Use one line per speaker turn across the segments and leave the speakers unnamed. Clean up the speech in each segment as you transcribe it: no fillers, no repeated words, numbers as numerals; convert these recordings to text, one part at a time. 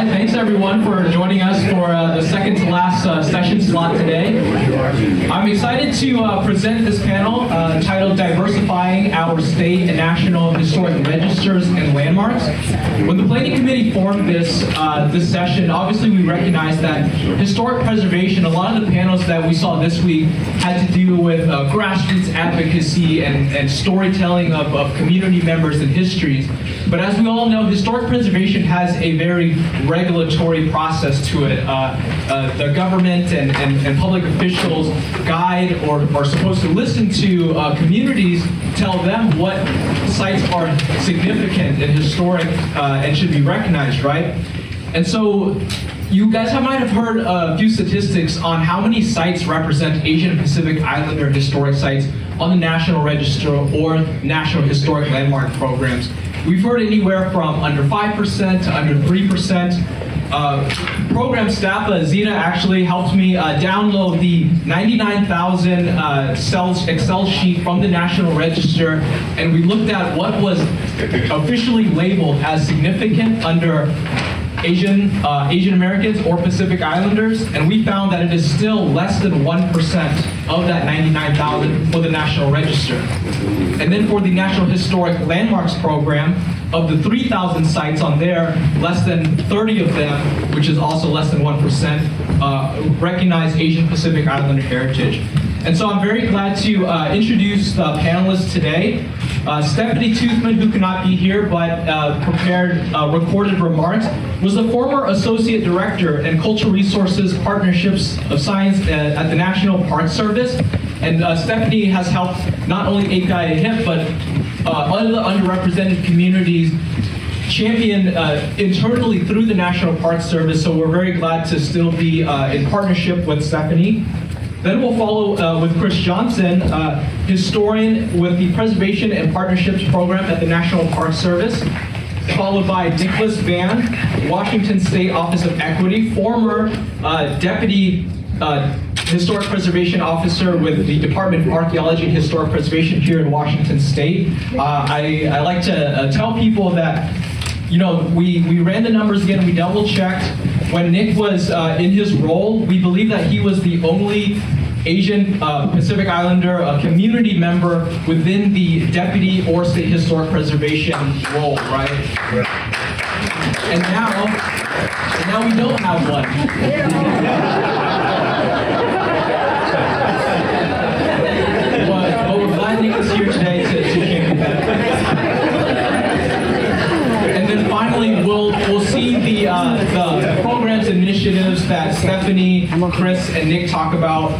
right, thanks everyone for joining us for the second to last session slot today. I'm excited to present this panel titled Diversifying Our State and National Historic Registers and Landmarks. When the Planning Committee formed this session, obviously we recognized that historic preservation, a lot of the panels that we saw this week had to do with grassroots advocacy and storytelling of community members and histories. But as we all know, historic preservation has a very regulatory process to it. The government and public officials guide or are supposed to listen to communities, tell them what sites are significant and historic and should be recognized, right? And so you guys might have heard a few statistics on how many sites represent Asian and Pacific Islander historic sites on the National Register or National Historic Landmark programs. We've heard anywhere from under 5% to under 3%. Program staff, Zita, actually helped me download the 99,000 Excel sheet from the National Register, and we looked at what was officially labeled as significant under Asian Americans or Pacific Islanders, and we found that it is still less than 1% of that 99,000 for the National Register. And then for the National Historic Landmarks Program, of the 3,000 sites on there, less than 30 of them, which is also less than 1%, recognize Asian Pacific Islander heritage. And so I'm very glad to introduce the panelists today. Stephanie Toothman, who cannot be here but prepared recorded remarks, was the former Associate Director in Cultural Resources Partnerships of Science at the National Park Service. And Stephanie has helped not only APIAHiP, but other underrepresented communities champion internally through the National Park Service. So we're very glad to still be in partnership with Stephanie. Then we'll follow with Chris Johnson, historian with the Preservation and Partnerships Program at the National Park Service, followed by Nicholas Vann, Washington State Office of Equity, former Deputy Historic Preservation Officer with the Department of Archaeology and Historic Preservation here in Washington State. I like to tell people that, you know, we ran the numbers again, we double checked. When Nick was in his role, we believe that he was the only Asian Pacific Islander community member within the deputy or state historic preservation role, right? And now we don't have one. But we're glad Nick is here today to champion that. And then finally, we'll see the programs and initiatives that Stephanie, Chris, and Nick talk about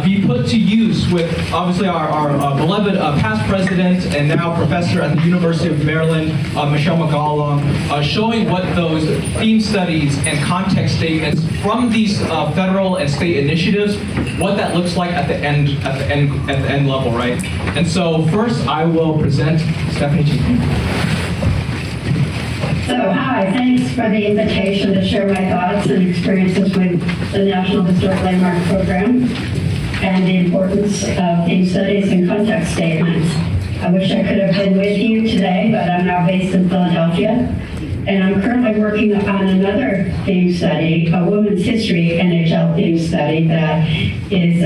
be put to use with obviously our beloved past president and now professor at the University of Maryland, Michelle Magalong, showing what those theme studies and context statements from these federal and state initiatives, what that looks like at the end level, right? And so first, I will present Stephanie Toothman.
So, hi, thanks for the invitation to share my thoughts and experiences with the National Historic Landmark Program and the importance of theme studies and context statements. I wish I could have been with you today, but I'm now based in Philadelphia, and I'm currently working on another theme study, a Women's History NHL theme study that is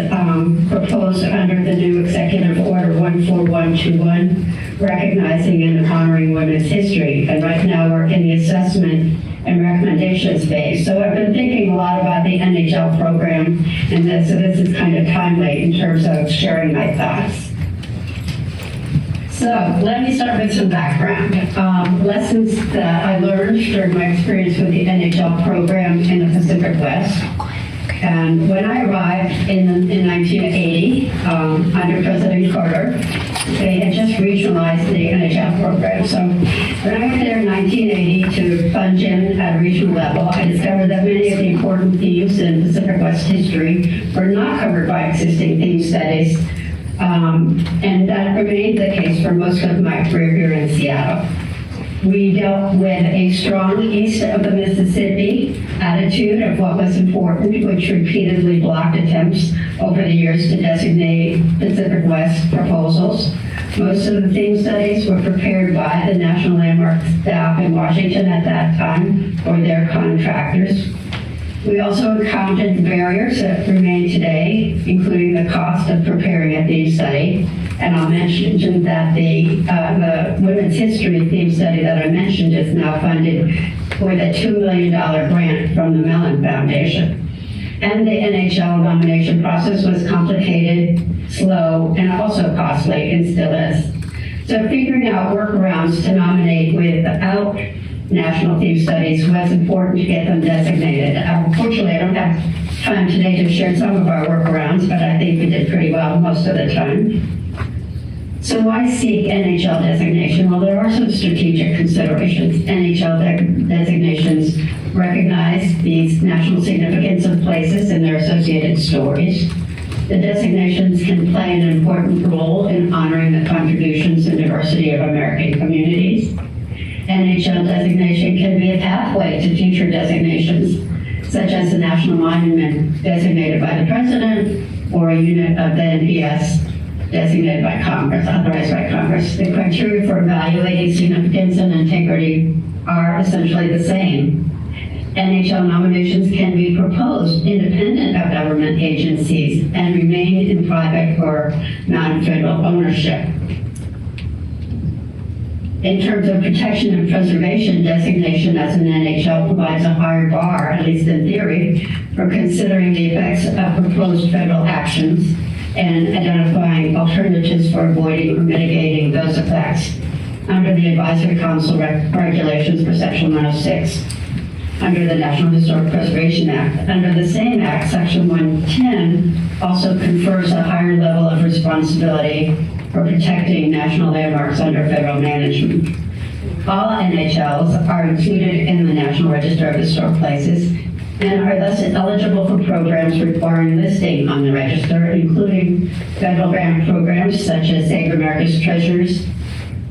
proposed under the new Executive Order 14121, recognizing and honoring women's history. And right now we're in the assessment and recommendations phase. So I've been thinking a lot about the NHL program, and so this is kind of timely in terms of sharing my thoughts. So let me start with some background. Lessons that I learned during my experience with the NHL program in the Pacific West. And when I arrived in 1980, under President Carter, they had just regionalized the NHL program. So when I went there in 1980 to plunge in at a regional level, I discovered that many of the important themes in Pacific West history were not covered by existing theme studies. And that remained the case for most of my career here in Seattle. We dealt with a strong east of the Mississippi attitude of what was important, which repeatedly blocked attempts over the years to designate Pacific West proposals. Most of the theme studies were prepared by the National Landmark staff in Washington at that time or their contractors. We also encountered barriers that remain today, including the cost of preparing a theme study. And I'll mention that the Women's History theme study that I mentioned is now funded with a $2 million grant from the Mellon Foundation. And the NHL nomination process was complicated, slow, and also costly, and still is. So figuring out workarounds to nominate without national theme studies was important to get them designated. Unfortunately, I don't have time today to share some of our workarounds, but I think we did pretty well most of the time. So why seek NHL designation? Well, there are some strategic considerations. NHL designations recognize the national significance of places and their associated stories. The designations can play an important role in honoring the contributions and diversity of American communities. NHL designation can be a pathway to future designations, such as the National Monument designated by the President or a unit of the NPS designated by Congress, authorized by Congress. The criteria for evaluating significance and integrity are essentially the same. NHL nominations can be proposed independent of government agencies and remain in private or non-federal ownership. In terms of protection and preservation, designation as an NHL provides a higher bar, at least in theory, for considering the effects of proposed federal actions and identifying alternatives for avoiding or mitigating those effects under the Advisory Council regulations for Section 106, under the National Historic Preservation Act. Under the same act, Section 110 also confers a higher level of responsibility for protecting national landmarks under federal management. All NHLs are included in the National Register of Historic Places and are thus eligible for programs requiring listing on the register, including federal grant programs such as Save America's Treasures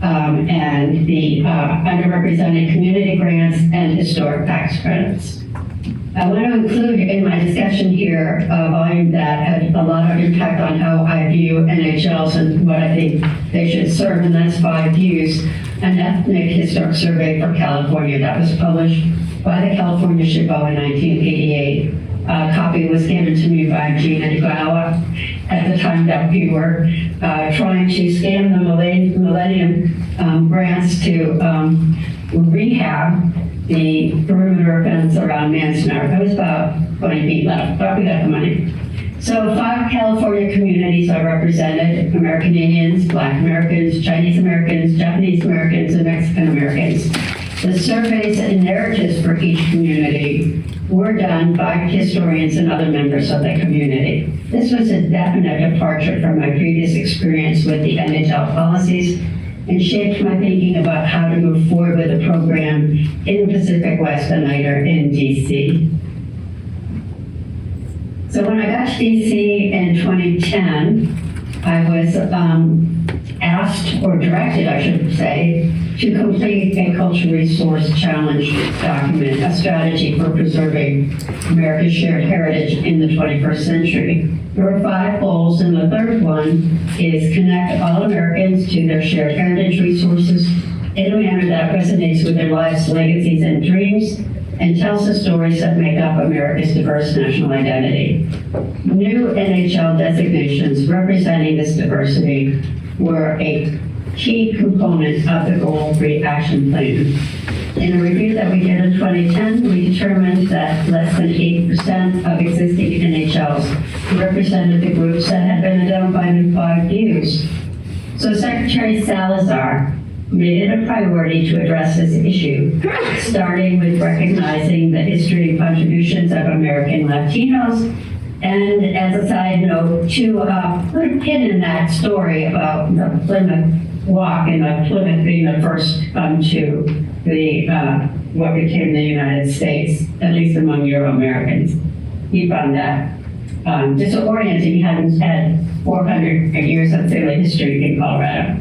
and the underrepresented community grants and historic tax credits. I want to include in my discussion here a volume that had a lot of impact on how I view NHLs and what I think they should serve, and that's 5 Views, an ethnic historic survey for California that was published by the California SHPO in 1988. A copy was given to me by Gina DeGrawa at the time that we were trying to scam the Millennium grants to rehab the perimeter fence around Manzanar. There was about 20 feet left, but we got the money. So 5 California communities are represented: American Indians, Black Americans, Chinese Americans, Japanese Americans, and Mexican Americans. The surveys and narratives for each community were done by historians and other members of the community. This was a definite departure from my previous experience with the NHL policies and shaped my thinking about how to move forward with the program in the Pacific West and later in DC. So when I got to DC in 2010, I was asked, or directed, I should say, to complete a cultural resource challenge document, a strategy for preserving America's shared heritage in the 21st century. There were 5 goals, and the third one is connect all Americans to their shared heritage resources in a manner that resonates with their lives, legacies, and dreams, and tells the stories that make up America's diverse national identity. New NHL designations representing this diversity were a key component of the Goal 3 Action Plan. In a review that we did in 2010, we determined that less than 8% of existing NHLs represented the groups that had been identified in 5 Views. So Secretary Salazar made it a priority to address this issue, starting with recognizing the history and contributions of American Latinos, and as a side note, to put a pin in that story about the Plymouth Walk and the Plymouth being the first to the what became the United States, at least among Euro-Americans. He found that disorienting. He hadn't had 400 years of family history in Colorado.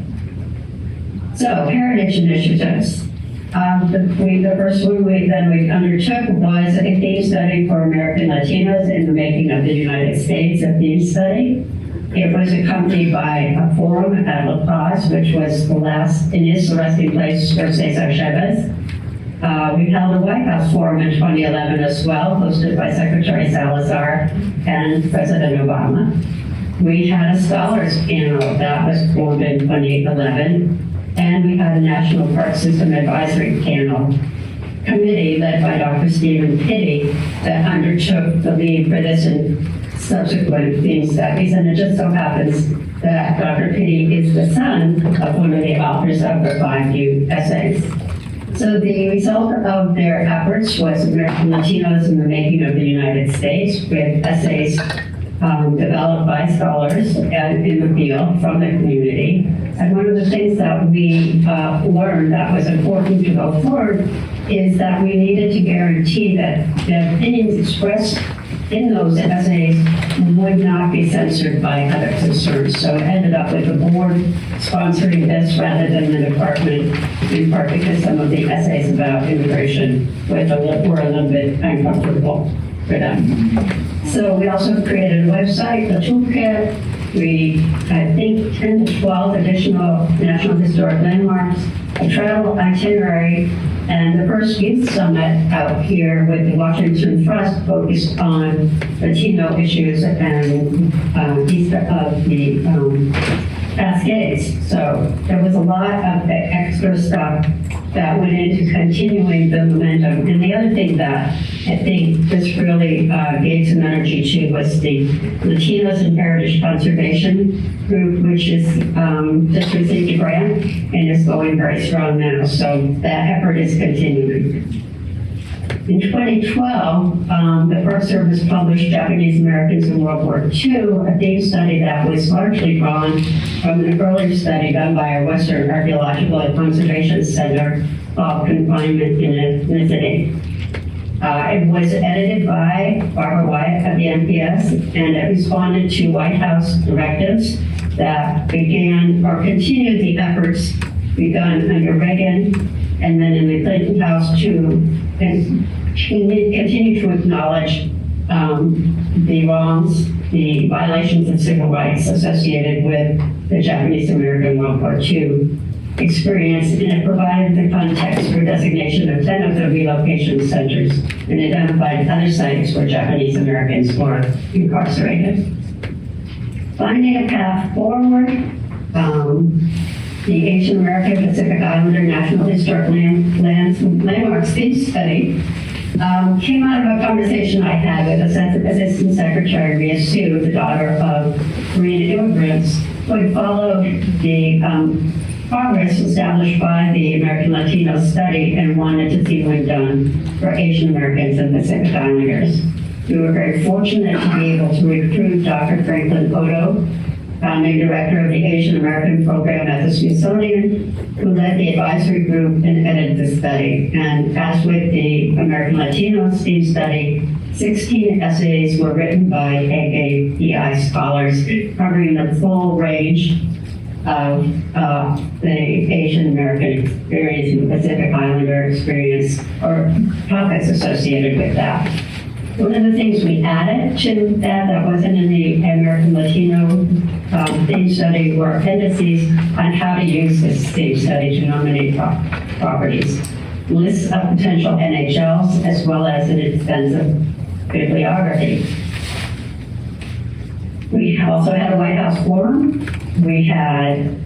So, heritage initiatives. The first one we undertook was a theme study for American Latinos in the making of the United States, a theme study. It was accompanied by a forum at La Paz, which was the last and is the resting place for Cesar Chavez. We held a White House forum in 2011 as well, hosted by Secretary Salazar and President Obama. We had a scholars panel that was formed in 2011, and we had a National Park System Advisory Panel committee led by Dr. Stephen Pitty that undertook the lead for this and subsequent theme studies. And it just so happens that Dr. Pitty is the son of one of the authors of the 5 new essays. So the result of their efforts was American Latinos in the Making of the United States, with essays developed by scholars in the field from the community. And one of the things that we learned that was important to go forward is that we needed to guarantee that the opinions expressed in those essays would not be censored by other concerns. So it ended up with the board sponsoring this rather than the department, in part because some of the essays about immigration were a little bit uncomfortable for them. So we also created a website, the toolkit. I think 10 to 12 additional National Historic Landmarks, a travel itinerary, and the first youth summit out here with the Washington Trust focused on Latino issues and east of the Cascades. So there was a lot of extra stuff that went into continuing the momentum. And the other thing that I think this really gave some energy to was the Latinos and Heritage Conservation Group, which is just received a grant and is going very strong now. So that effort is continuing. In 2012, the Park Service published Japanese Americans in World War II, a theme study that was largely drawn from an earlier study done by our Western Archaeological and Conservation Center called Confinement and Ethnicity. It was edited by Barbara Wyatt of the NPS, and it responded to White House directives that began or continued the efforts begun under Reagan and then in the Clinton House to continue to acknowledge the wrongs, the violations of civil rights associated with the Japanese American World War II experience, and it provided the context for designation of 10 of the relocation centers and identified other sites where Japanese Americans were incarcerated. Finding a path forward, the Asian American Pacific Islander National Historic Landmarks theme study came out of a conversation I had with Assistant Secretary Rhea Sue, the daughter of Korean immigrants, who had followed the progress established by the American Latino study and wanted to see what done for Asian Americans and Pacific Islanders. We were very fortunate to be able to recruit Dr. Franklin Odo, founding director of the Asian American program at the Smithsonian, who led the advisory group and edited the study. And as with the American Latino theme study, 16 essays were written by AAPI scholars covering the full range of the Asian American experience and Pacific Islander experience or topics associated with that. One of the things we added to that wasn't in the American Latino theme study were appendices on how to use this theme study to nominate properties, lists of potential NHLs, as well as an extensive bibliography. We also had a White House forum. We had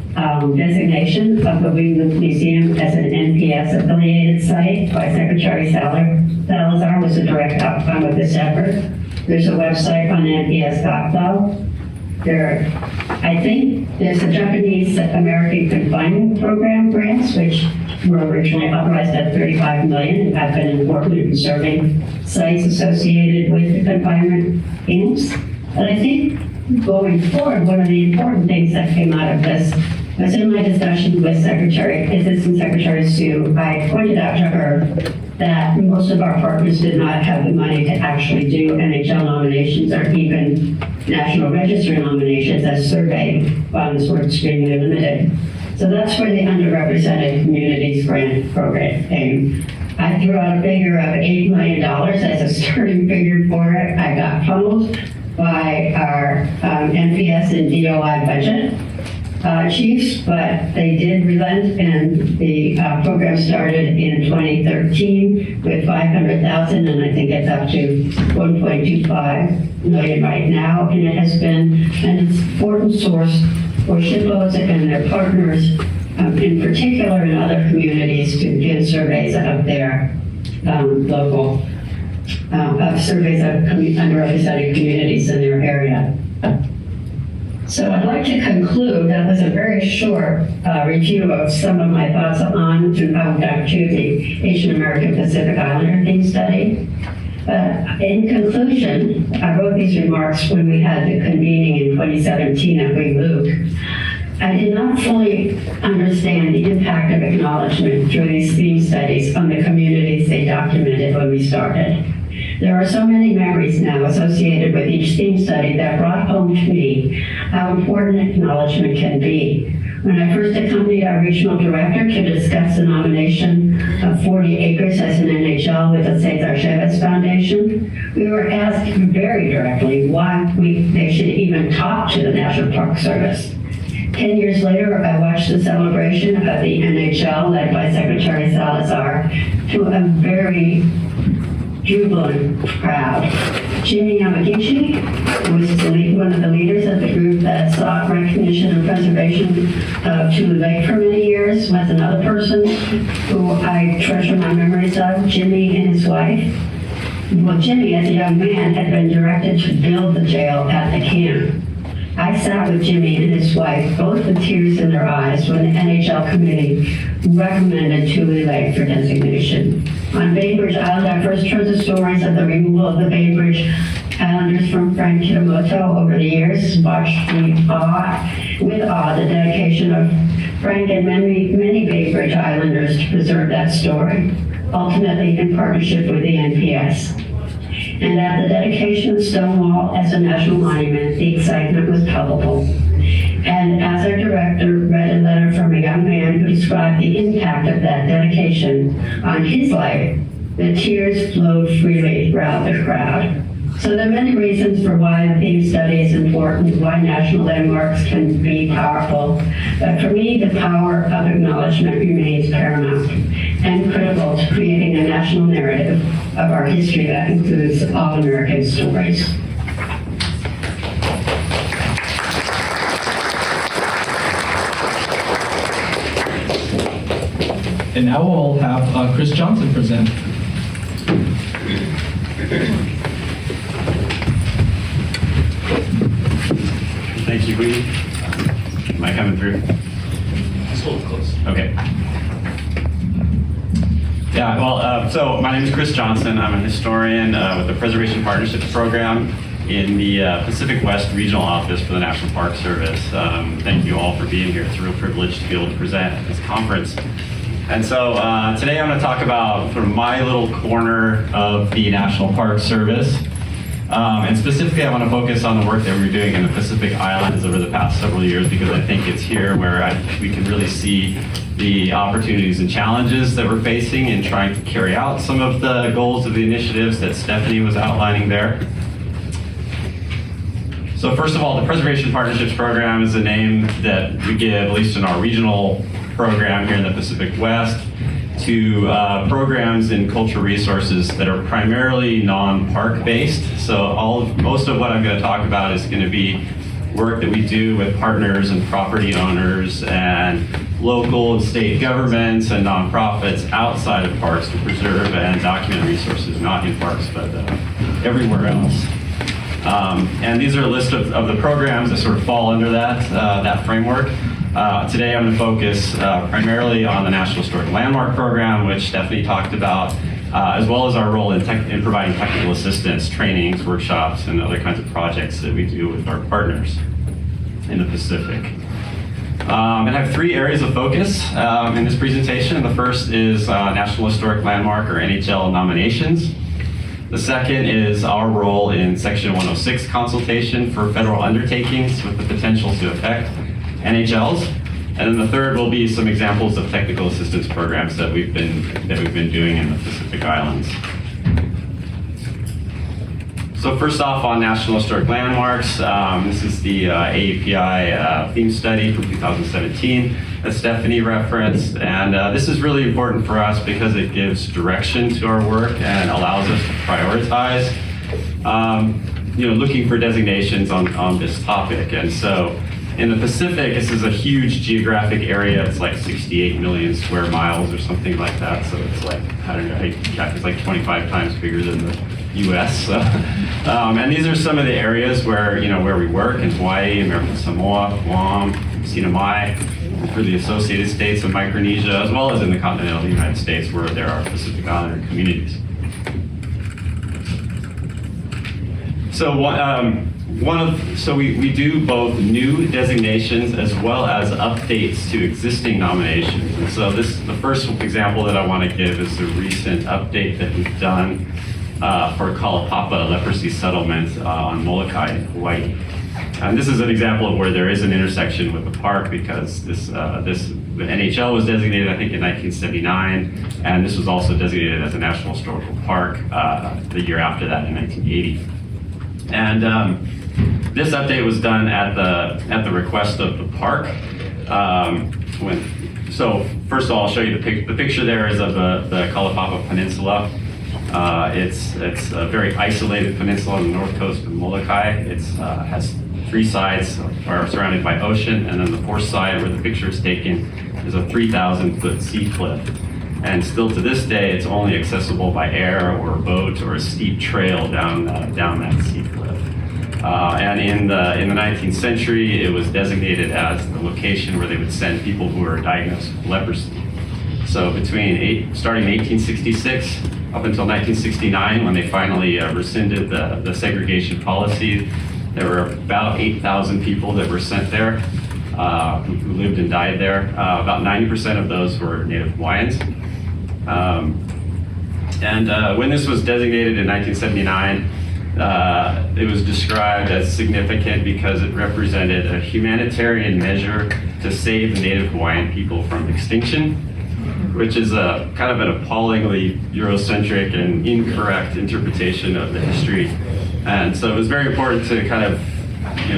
designation of the Wingwood Museum as an NPS-affiliated site by Secretary Salazar was a direct outcome of this effort. There's a website on nps.gov. I think there's a Japanese American Confinement Program grants, which were originally authorized at $35 million and have been important in preserving sites associated with the confinement camps. But I think going forward, one of the important things that came out of this was in my discussion with Assistant Secretary Sue, I pointed out to her that most of our partners did not have the money to actually do NHL nominations or even National Register nominations, as survey funds were extremely limited. So that's where the Underrepresented Communities Grant Program came. I threw out a figure of $8 million as a starting figure for it. I got pummeled by our NPS and DOI budget chiefs, but they did relent, and the program started in 2013 with 500,000, and I think it's up to 1.25 million right now, and it has been an important source for SHPOs and their partners, in particular in other communities, to give surveys of their local surveys of underrepresented communities in their area. So I'd like to conclude, that was a very short review of some of my thoughts on to how we got to the Asian American Pacific Islander theme study. But in conclusion, I wrote these remarks when we had the convening in 2017 at Wing Luke. I did not fully understand the impact of acknowledgement through these theme studies on the communities they documented when we started. There are so many memories now associated with each theme study that brought home to me how important acknowledgement can be. When I first accompanied our regional director to discuss the nomination of 40 acres as an NHL with the Cesar Chavez Foundation, we were asked very directly why they should even talk to the National Park Service. 10 years later, I watched the celebration of the NHL led by Secretary Salazar to a very jubilant crowd. Jimmy Yamagichi was one of the leaders of the group that sought recognition and preservation of Tulu Lake for many years, was another person who I treasure my memories of, Jimmy and his wife. Well, Jimmy, as a young man, had been directed to build the jail at the camp. I sat with Jimmy and his wife, both with tears in their eyes, when the NHL committee recommended Tulu Lake for designation. On Bainbridge Island, I first heard the stories of the removal of the Bainbridge Islanders from Frank Kitamoto over the years, watched with awe the dedication of Frank and many Bainbridge Islanders to preserve that story, ultimately in partnership with the NPS. And at the dedication of Stonewall as a national monument, the excitement was palpable. And as our director read a letter from a young man who described the impact of that dedication on his life, the tears flowed freely throughout the crowd. So there are many reasons for why the theme study is important, why national landmarks can be powerful. But for me, the power of acknowledgement remains paramount and critical to creating a national narrative of our history that includes all American stories.
And now we'll have Chris Johnson present.
Thank you, Lee. Am I coming through?
It's a little close.
Okay. Yeah, well, so my name is Chris Johnson. I'm a historian with the Preservation Partnerships Program in the Pacific West Regional Office for the National Park Service. Thank you all for being here. It's a real privilege to be able to present at this conference. And so today I'm going to talk about sort of my little corner of the National Park Service. And specifically, I want to focus on the work that we're doing in the Pacific Islands over the past several years, because I think it's here where we can really see the opportunities and challenges that we're facing in trying to carry out some of the goals of the initiatives that Stephanie was outlining there. So first of all, the Preservation Partnerships Program is a name that we give, at least in our regional program here in the Pacific West, to programs in cultural resources that are primarily non-park based. So most of what I'm going to talk about is going to be work that we do with partners and property owners and local and state governments and nonprofits outside of parks to preserve and document resources, not in parks, but everywhere else. And these are a list of the programs that sort of fall under that framework. Today I'm going to focus primarily on the National Historic Landmark Program, which Stephanie talked about, as well as our role in providing technical assistance, trainings, workshops, and other kinds of projects that we do with our partners in the Pacific. And I have three areas of focus in this presentation. The first is National Historic Landmark, or NHL, nominations. The second is our role in Section 106 consultation for federal undertakings with the potential to affect NHLs. And then the third will be some examples of technical assistance programs that we've been doing in the Pacific Islands. So first off, on National Historic Landmarks, this is the API theme study from 2017 that Stephanie referenced. And this is really important for us because it gives direction to our work and allows us to prioritize, looking for designations on this topic. And so in the Pacific, this is a huge geographic area. It's like 68 million square miles or something like that. So it's like, I don't know, it's like 25 times bigger than the US. So, and these are some of the areas where, where we work in Hawaii, American Samoa, Guam, Sinai, for the Associated States of Micronesia, as well as in the continental United States where there are Pacific Islander communities. So we do both new designations as well as updates to existing nominations. And so the first example that I want to give is the recent update that we've done for Kalapapa leprosy settlement on Molokai in Hawaii. And this is an example of where there is an intersection with the park because the NHL was designated, I think, in 1979, and this was also designated as a National Historical Park the year after that in 1980. And this update was done at the request of the park. So first of all, I'll show you the picture there is of the Kalapapa Peninsula. It's a very isolated peninsula on the north coast of Molokai. It has three sides are surrounded by ocean, and then the fourth side where the picture is taken is a 3,000-foot sea cliff. And still to this day, it's only accessible by air or boat or a steep trail down that sea cliff. And in the 19th century, it was designated as the location where they would send people who were diagnosed with leprosy. So starting in 1866 up until 1969, when they finally rescinded the segregation policy, there were about 8,000 people that were sent there who lived and died there. About 90% of those were Native Hawaiians. When this was designated in 1979, it was described as significant because it represented a humanitarian measure to save the Native Hawaiian people from extinction, which is a kind of an appallingly Eurocentric and incorrect interpretation of the history. And so it was very important to kind of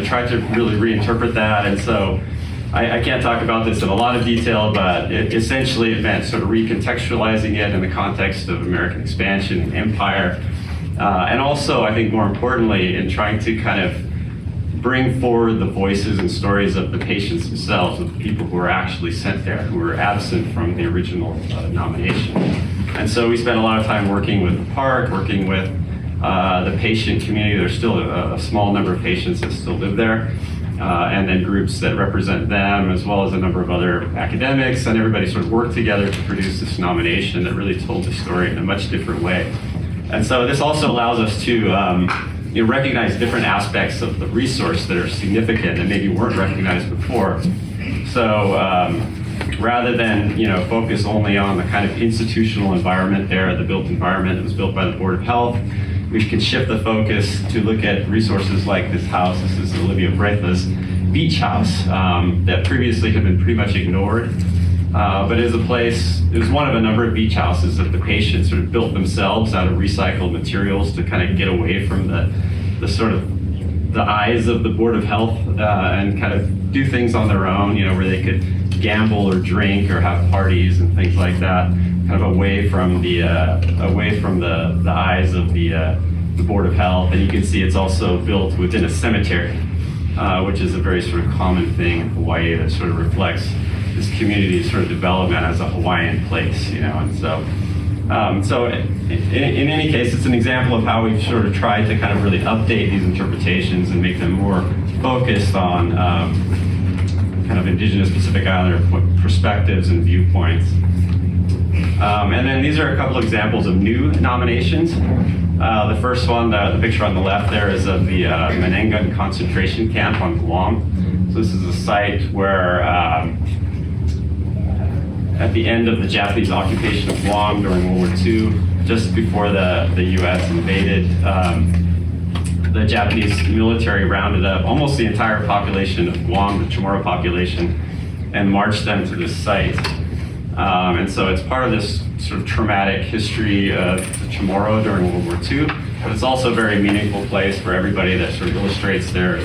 try to really reinterpret that. And so I can't talk about this in a lot of detail, but essentially it meant sort of recontextualizing it in the context of American expansion and empire. And also, I think more importantly, in trying to kind of bring forward the voices and stories of the patients themselves, of the people who were actually sent there, who were absent from the original nomination. And so we spent a lot of time working with the park, working with the patient community. There's still a small number of patients that still live there, and then groups that represent them, as well as a number of other academics, and everybody sort of worked together to produce this nomination that really told the story in a much different way. And so this also allows us to recognize different aspects of the resource that are significant and maybe weren't recognized before. So rather than focus only on the kind of institutional environment there, the built environment that was built by the Board of Health, we can shift the focus to look at resources like this house. This is Olivia Breitha's beach house that previously had been pretty much ignored. But it was one of a number of beach houses that the patients sort of built themselves out of recycled materials to kind of get away from the sort of the eyes of the Board of Health and kind of do things on their own, where they could gamble or drink or have parties and things like that, kind of away from the eyes of the Board of Health. And you can see it's also built within a cemetery, which is a very sort of common thing in Hawaii that sort of reflects this community's sort of development as a Hawaiian place, and so in any case, it's an example of how we've sort of tried to kind of really update these interpretations and make them more focused on kind of indigenous Pacific Islander perspectives and viewpoints. And then these are a couple examples of new nominations. The first one, the picture on the left there, is of the Menengan concentration camp on Guam. So this is a site where at the end of the Japanese occupation of Guam during World War II, just before the U.S. invaded, the Japanese military rounded up almost the entire population of Guam, the Chamorro population, and marched them to this site. And so it's part of this sort of traumatic history of the Chamorro during World War II. but it's also a very meaningful place for everybody that sort of illustrates their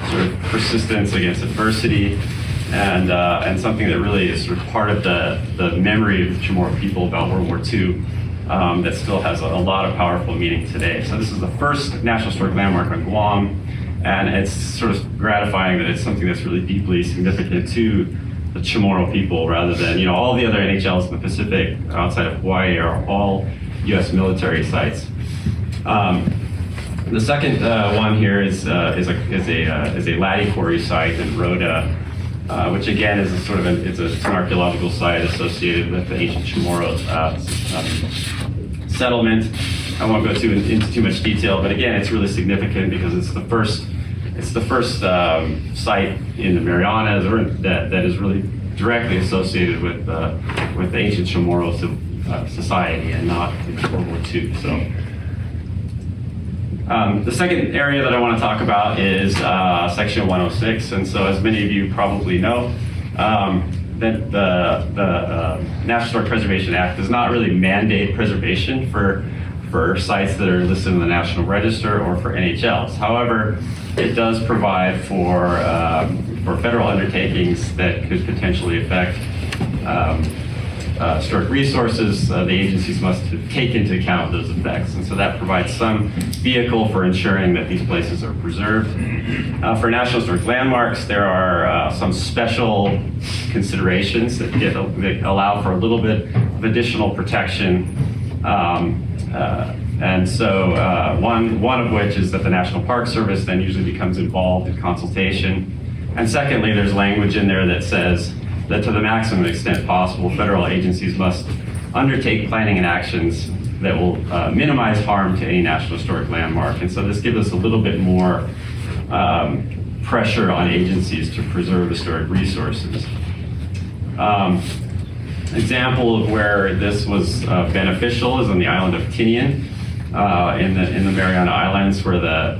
sort of persistence against adversity, and something that really is sort of part of the memory of the Chamorro people about World War II that still has a lot of powerful meaning today. So this is the first National Historic Landmark on Guam, and it's sort of gratifying that it's something that's really deeply significant to the Chamorro people, rather than, all the other NHLs in the Pacific outside of Hawaii are all U.S. military sites. The second one here is a laddie quarry site in Rhoda, which again is it's an archaeological site associated with the ancient Chamorro settlement. I won't go into too much detail, but again, it's really significant because it's the first site in the Marianas that is really directly associated with the ancient Chamorro society and not World War II. So. The second area that I want to talk about is Section 106, and so as many of you probably know, that the National Historic Preservation Act does not really mandate preservation for sites that are listed in the National Register or for NHLs. However, it does provide for federal undertakings that could potentially affect historic resources. The agencies must take into account those effects, and so that provides some vehicle for ensuring that these places are preserved. For National Historic Landmarks, there are some special considerations that allow for a little bit of additional protection. And so one of which is that the National Park Service then usually becomes involved in consultation. And secondly, there's language in there that says that to the maximum extent possible, federal agencies must undertake planning and actions that will minimize harm to any National Historic Landmark. And so this gives us a little bit more pressure on agencies to preserve historic resources. Example of where this was beneficial is on the island of Tinian in the Mariana Islands, where the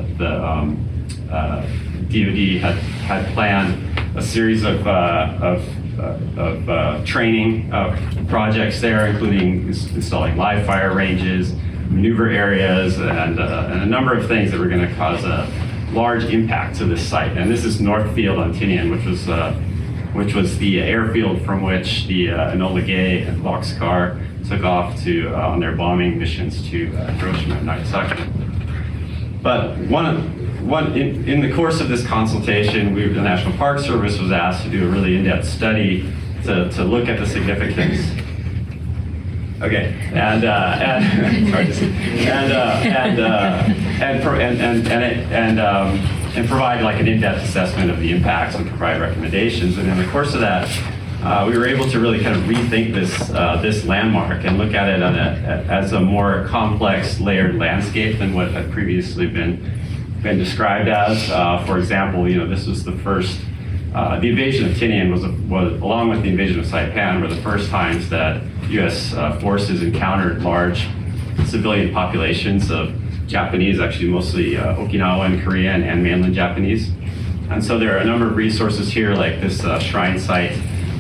DoD had planned a series of training projects there, including installing live fire ranges, maneuver areas, and a number of things that were going to cause a large impact to this site. And this is Northfield on Tinian, which was the airfield from which the Enola Gay and Boxcar took off to on their bombing missions to Hiroshima and Nagasaki. But in the course of this consultation, the National Park Service was asked to do a really in-depth study to look at the significance. Okay, and provide like an in-depth assessment of the impacts and provide recommendations. And in the course of that, we were able to really kind of rethink this landmark and look at it as a more complex, layered landscape than what had previously been described as. For example, this was the first. The invasion of Tinian was along with the invasion of Saipan, were the first times that U.S. Forces encountered large civilian populations of Japanese, actually mostly Okinawan, Korean, and mainland Japanese. And so there are a number of resources here, like this shrine site,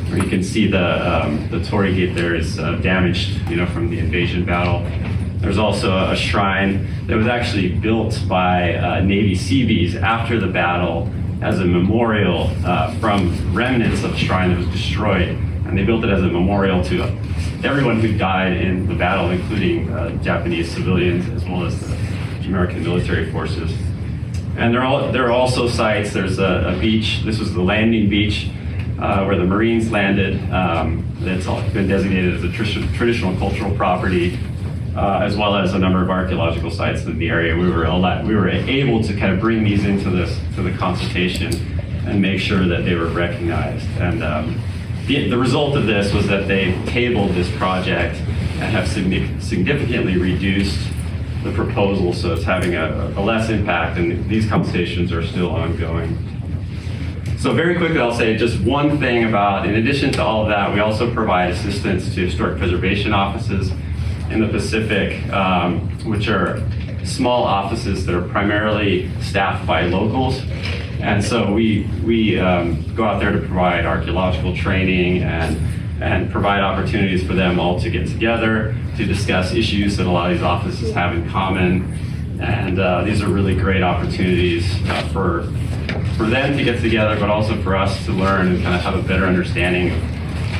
where you can see the Torii Gate there is damaged, from the invasion battle. There's also a shrine that was actually built by Navy Seabees after the battle as a memorial from remnants of a shrine that was destroyed. And they built it as a memorial to everyone who died in the battle, including Japanese civilians as well as the American military forces. And there are also sites. There's a beach. This was the landing beach where the Marines landed. It's been designated as a traditional cultural property, as well as a number of archaeological sites in the area. We were able to kind of bring these into the consultation and make sure that they were recognized. And the result of this was that they tabled this project and have significantly reduced the proposal, so it's having a less impact, and these conversations are still ongoing. So very quickly, I'll say just one thing about, in addition to all of that, we also provide assistance to historic preservation offices in the Pacific, which are small offices that are primarily staffed by locals. And so we go out there to provide archaeological training and provide opportunities for them all to get together to discuss issues that a lot of these offices have in common, And these are really great opportunities for them to get together, but also for us to learn and kind of have a better understanding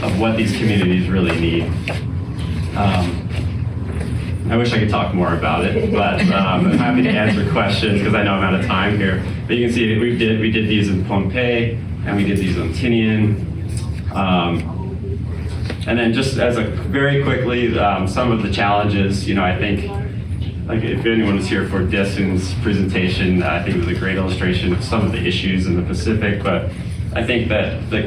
of what these communities really need. I wish I could talk more about it, but I'm happy to answer questions because I know I'm out of time here. But you can see we did these in Pohnpei and we did these on Tinian. And then just as very quickly, some of the challenges, I think, like if anyone was here for Desun's presentation, I think it was a great illustration of some of the issues in the Pacific, but I think that the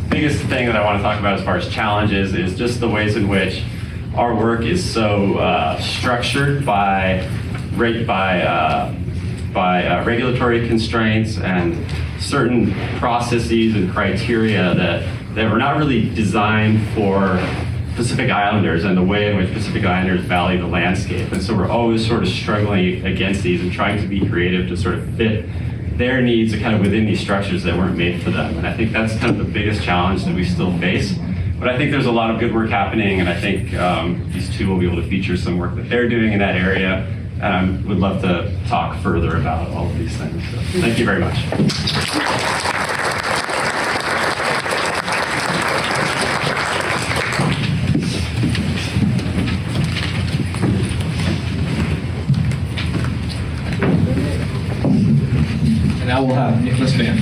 biggest thing that I want to talk about as far as challenges is just the ways in which our work is so structured by regulatory constraints and certain processes and criteria that were not really designed for Pacific Islanders and the way in which Pacific Islanders value the landscape. And so we're always sort of struggling against these and trying to be creative to sort of fit their needs kind of within these structures that weren't made for them. And I think that's kind of the biggest challenge that we still face. But I think there's a lot of good work happening, and I think these two will be able to feature some work that they're doing in that area. And I would love to talk further about all of these things. So, thank you very much.
And now we'll have Nicholas Vann.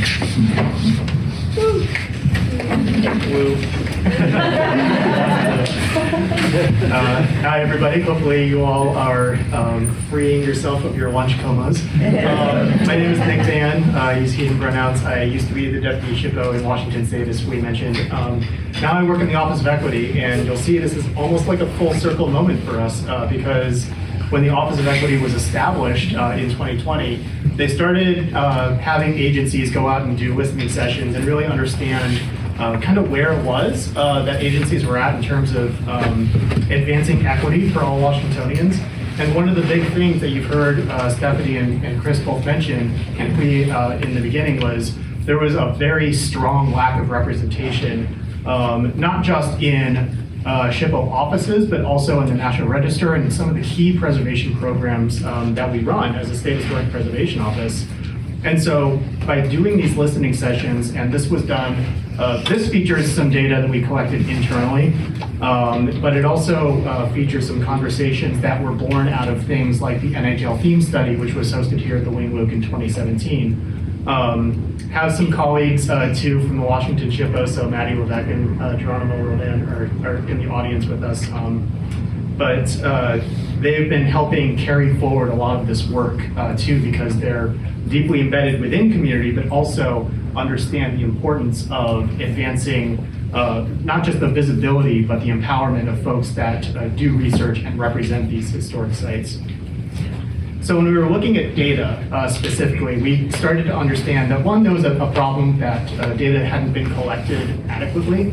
Hi, everybody. Hopefully you all are freeing yourself of your lunch comas. My name is Nick Vann. Use he and pronouns. I used to be the Deputy SHPO in Washington State, as we mentioned. Now I work in the Office of Equity, and you'll see this is almost like a full circle moment for us because when the Office of Equity was established in 2020, they started having agencies go out and do listening sessions and really understand kind of where it was that agencies were at in terms of advancing equity for all Washingtonians. And one of the big things that you've heard Stephanie and Chris both mention, and we in the beginning, was there was a very strong lack of representation, not just in SHPO offices, but also in the National Register and some of the key preservation programs that we run as a State Historic Preservation Office. And so by doing these listening sessions, and this was done, this features some data that we collected internally, but it also features some conversations that were born out of things like the NHL theme study, which was hosted here at the Wing Luke in 2017. Have some colleagues too from the Washington SHPO, so Maddie Levesque and Geronimo Rodan are in the audience with us. But they've been helping carry forward a lot of this work too, because they're deeply embedded within community, but also understand the importance of advancing not just the visibility, but the empowerment of folks that do research and represent these historic sites. So when we were looking at data specifically, we started to understand that one, there was a problem that data hadn't been collected adequately,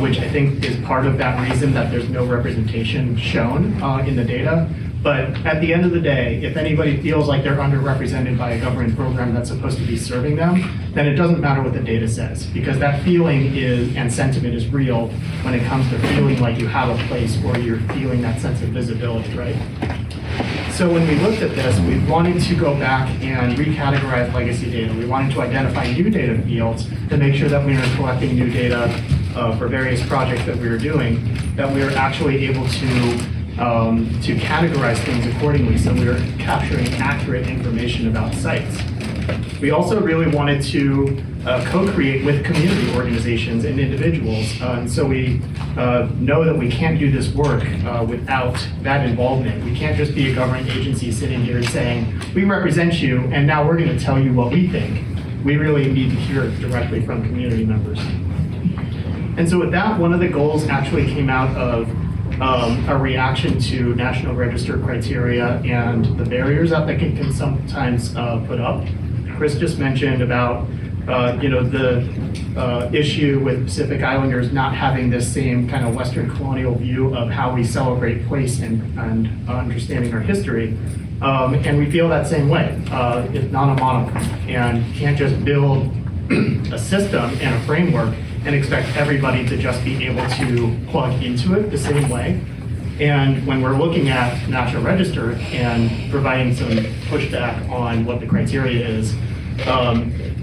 which I think is part of that reason that there's no representation shown in the data. But at the end of the day, if anybody feels like they're underrepresented by a government program that's supposed to be serving them, then it doesn't matter what the data says, because that feeling and sentiment is real when it comes to feeling like you have a place or you're feeling that sense of visibility, right? So when we looked at this, we wanted to go back and recategorize legacy data. We wanted to identify new data fields to make sure that we were collecting new data for various projects that we were doing, that we were actually able to categorize things accordingly, so we were capturing accurate information about sites. We also really wanted to co-create with community organizations and individuals. And so we know that we can't do this work without that involvement. We can't just be a government agency sitting here saying, we represent you, and now we're going to tell you what we think. We really need to hear it directly from community members. And so with that, one of the goals actually came out of a reaction to National Register criteria and the barriers that they can sometimes put up. Chris just mentioned about the issue with Pacific Islanders not having this same kind of Western colonial view of how we celebrate place and understanding our history. And we feel that same way. It's not a monolith, and you can't just build a system and a framework and expect everybody to just be able to plug into it the same way. And when we're looking at National Register and providing some pushback on what the criteria is,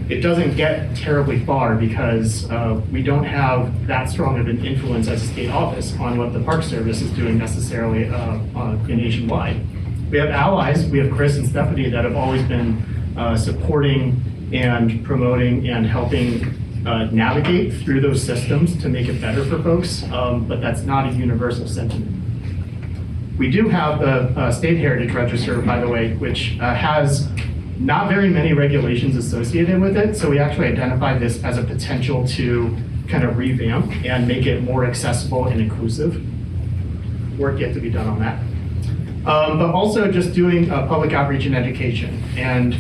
it doesn't get terribly far because we don't have that strong of an influence as a state office on what the Park Service is doing necessarily nationwide. We have allies, we have Chris and Stephanie that have always been supporting and promoting and helping navigate through those systems to make it better for folks, but that's not a universal sentiment. We do have the State Heritage Register, by the way, which has not very many regulations associated with it, so we actually identified this as a potential to kind of revamp and make it more accessible and inclusive. Work yet to be done on that. But also just doing public outreach and education and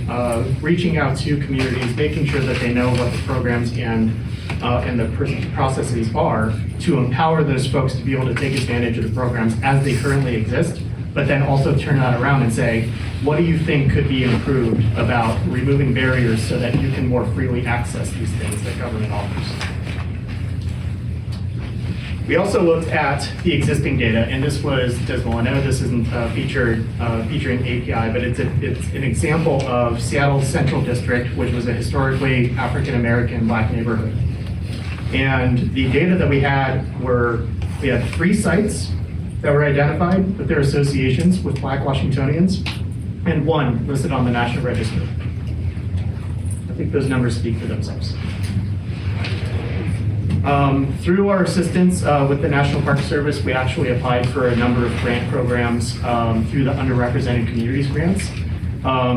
reaching out to communities, making sure that they know what the programs and the processes are to empower those folks to be able to take advantage of the programs as they currently exist, but then also turn that around and say, what do you think could be improved about removing barriers so that you can more freely access these things that government offers? We also looked at the existing data, and this was dismal. I know this isn't featuring API, but it's an example of Seattle's Central District, which was a historically African-American Black neighborhood. And the data that we had we had 3 sites that were identified with their associations with Black Washingtonians, and 1 listed on the National Register. I think those numbers speak for themselves. Through our assistance with the National Park Service, we actually applied for a number of grant programs through the Underrepresented Communities grants.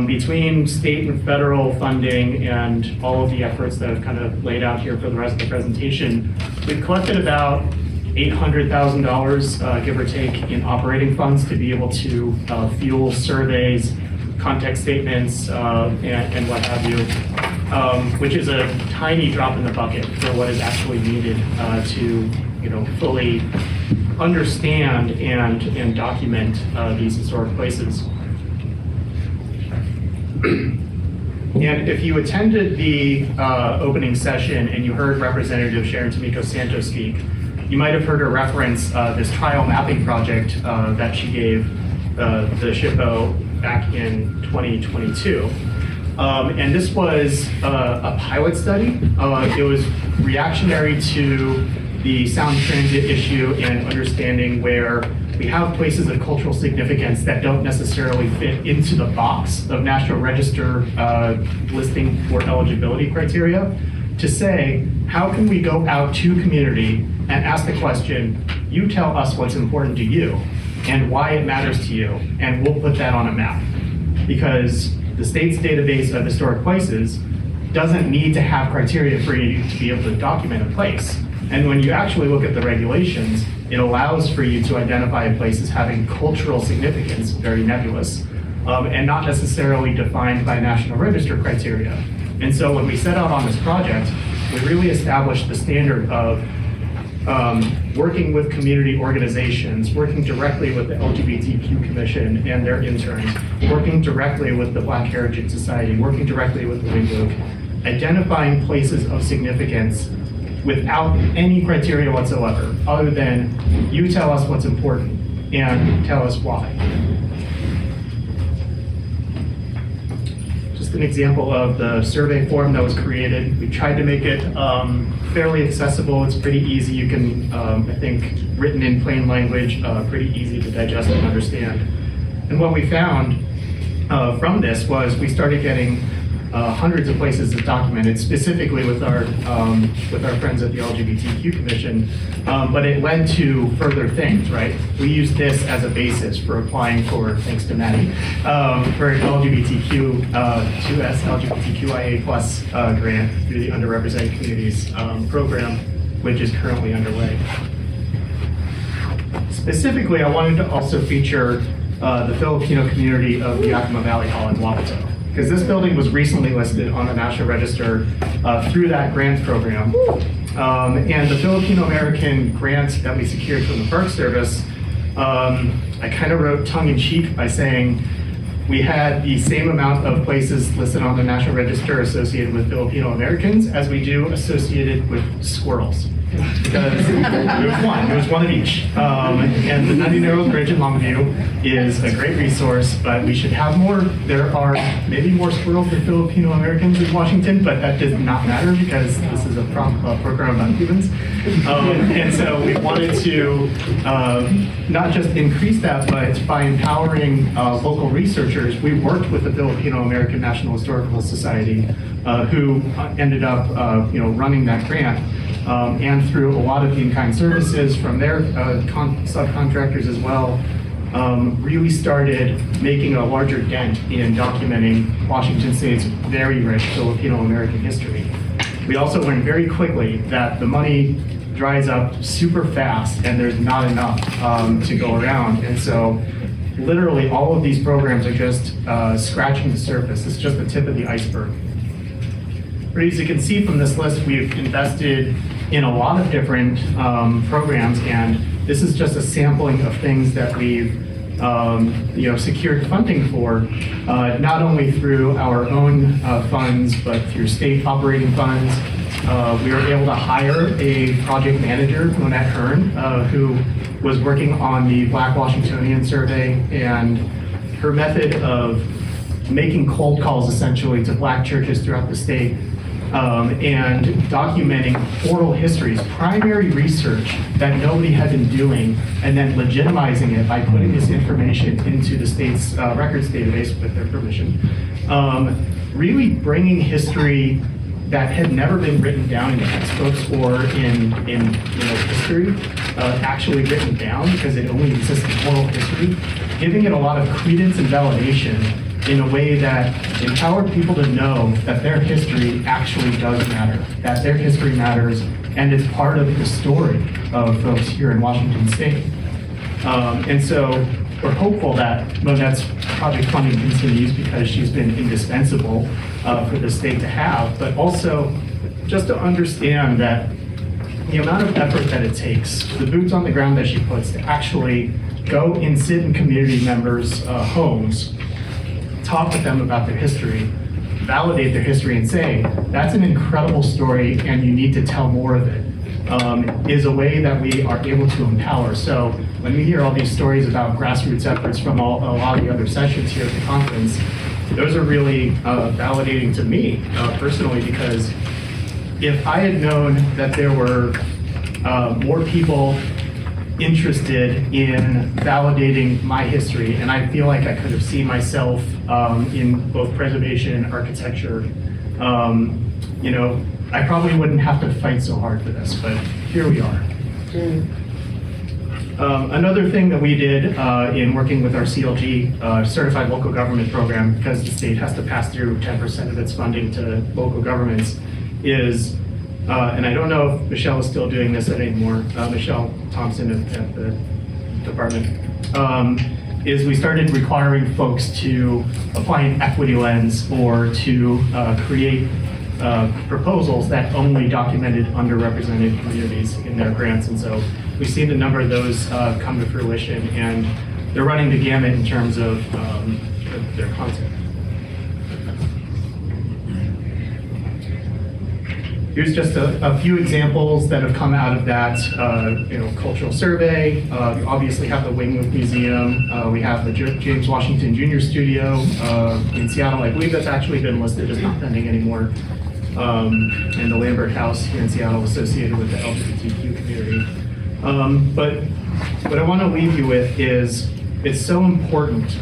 Between state and federal funding and all of the efforts that I've kind of laid out here for the rest of the presentation, we've collected about $800,000, give or take, in operating funds to be able to fuel surveys, context statements, and what have you, which is a tiny drop in the bucket for what is actually needed to, fully understand and document these historic places. And if you attended the opening session and you heard Representative Sharon Tomiko Santos speak, you might have heard her reference this trial mapping project that she gave the SHPO back in 2022. And this was a pilot study. It was reactionary to the sound transit issue and understanding where we have places of cultural significance that don't necessarily fit into the box of National Register listing for eligibility criteria, to say, how can we go out to community and ask the question, you tell us what's important to you and why it matters to you, and we'll put that on a map. Because the state's database of historic places doesn't need to have criteria for you to be able to document a place. And when you actually look at the regulations, it allows for you to identify a place as having cultural significance, very nebulous, and not necessarily defined by National Register criteria. And so when we set out on this project, we really established the standard of working with community organizations, working directly with the LGBTQ Commission and their interns, working directly with the Black Heritage Society, working directly with the WIGLUC, identifying places of significance without any criteria whatsoever, other than you tell us what's important and tell us why. Just an example of the survey form that was created. We tried to make it fairly accessible. It's pretty easy. You can, I think, written in plain language, pretty easy to digest and understand. And what we found from this was we started getting hundreds of places documented, specifically with our friends at the LGBTQ Commission, but it led to further things, right? We used this as a basis for applying for, thanks to Maddie, for an LGBTQIA+ grant through the Underrepresented Communities program, which is currently underway. Specifically, I wanted to also feature the Filipino community of the Yakima Valley Hall in Wapato, because this building was recently listed on the National Register through that grant program. And the Filipino American grant that we secured from the Park Service, I kind of wrote tongue-in-cheek by saying, we had the same amount of places listed on the National Register associated with Filipino Americans as we do associated with squirrels. Because there was one of each. And the 90-year-old bridge in Longview is a great resource, but we should have more. There are maybe more squirrels than Filipino Americans in Washington, but that does not matter because this is a program about humans. And so we wanted to not just increase that, but by empowering local researchers, we worked with the Filipino American National Historical Society, who ended up running that grant. And through a lot of in-kind services from their subcontractors as well, really started making a larger dent in documenting Washington State's very rich Filipino American history. We also learned very quickly that the money dries up super fast and there's not enough to go around. And so literally all of these programs are just scratching the surface. It's just the tip of the iceberg. But as you can see from this list, we've invested in a lot of different programs, and this is just a sampling of things that we've secured funding for, not only through our own funds, but through state operating funds. We were able to hire a project manager, Lynette Hearn, who was working on the Black Washingtonian survey, and her method of making cold calls essentially to Black churches throughout the state and documenting oral histories, primary research that nobody had been doing, and then legitimizing it by putting this information into the state's records database with their permission. Really bringing history that had never been written down in textbooks or in history, actually written down because it only exists in oral history, giving it a lot of credence and validation in a way that empowered people to know that their history actually does matter, that their history matters, and it's part of the story of folks here in Washington State. And so we're hopeful that Monette's project funding continues because she's been indispensable for the state to have, but also just to understand that the amount of effort that it takes, the boots on the ground that she puts to actually go and sit in community members' homes, talk with them about their history, validate their history, and say, that's an incredible story and you need to tell more of it, is a way that we are able to empower. So when we hear all these stories about grassroots efforts from a lot of the other sessions here at the conference, those are really validating to me personally, because if I had known that there were more people interested in validating my history, and I feel like I could have seen myself in both preservation and architecture, I probably wouldn't have to fight so hard for this, but here we are. Another thing that we did in working with our CLG, Certified Local Government Program, because the state has to pass through 10% of its funding to local governments, is, and I don't know if Michelle is still doing this anymore, Michelle Thompson at the department, is we started requiring folks to apply an equity lens or to create proposals that only documented underrepresented communities in their grants. And so we've seen a number of those come to fruition, and they're running the gamut in terms of their content. Here's just a few examples that have come out of that cultural survey. We obviously have the Wingwood Museum. We have the James Washington Jr. Studio in Seattle. I believe that's actually been listed as not pending anymore. And the Lambert House here in Seattle associated with the LGBTQ community. But what I want to leave you with is it's so important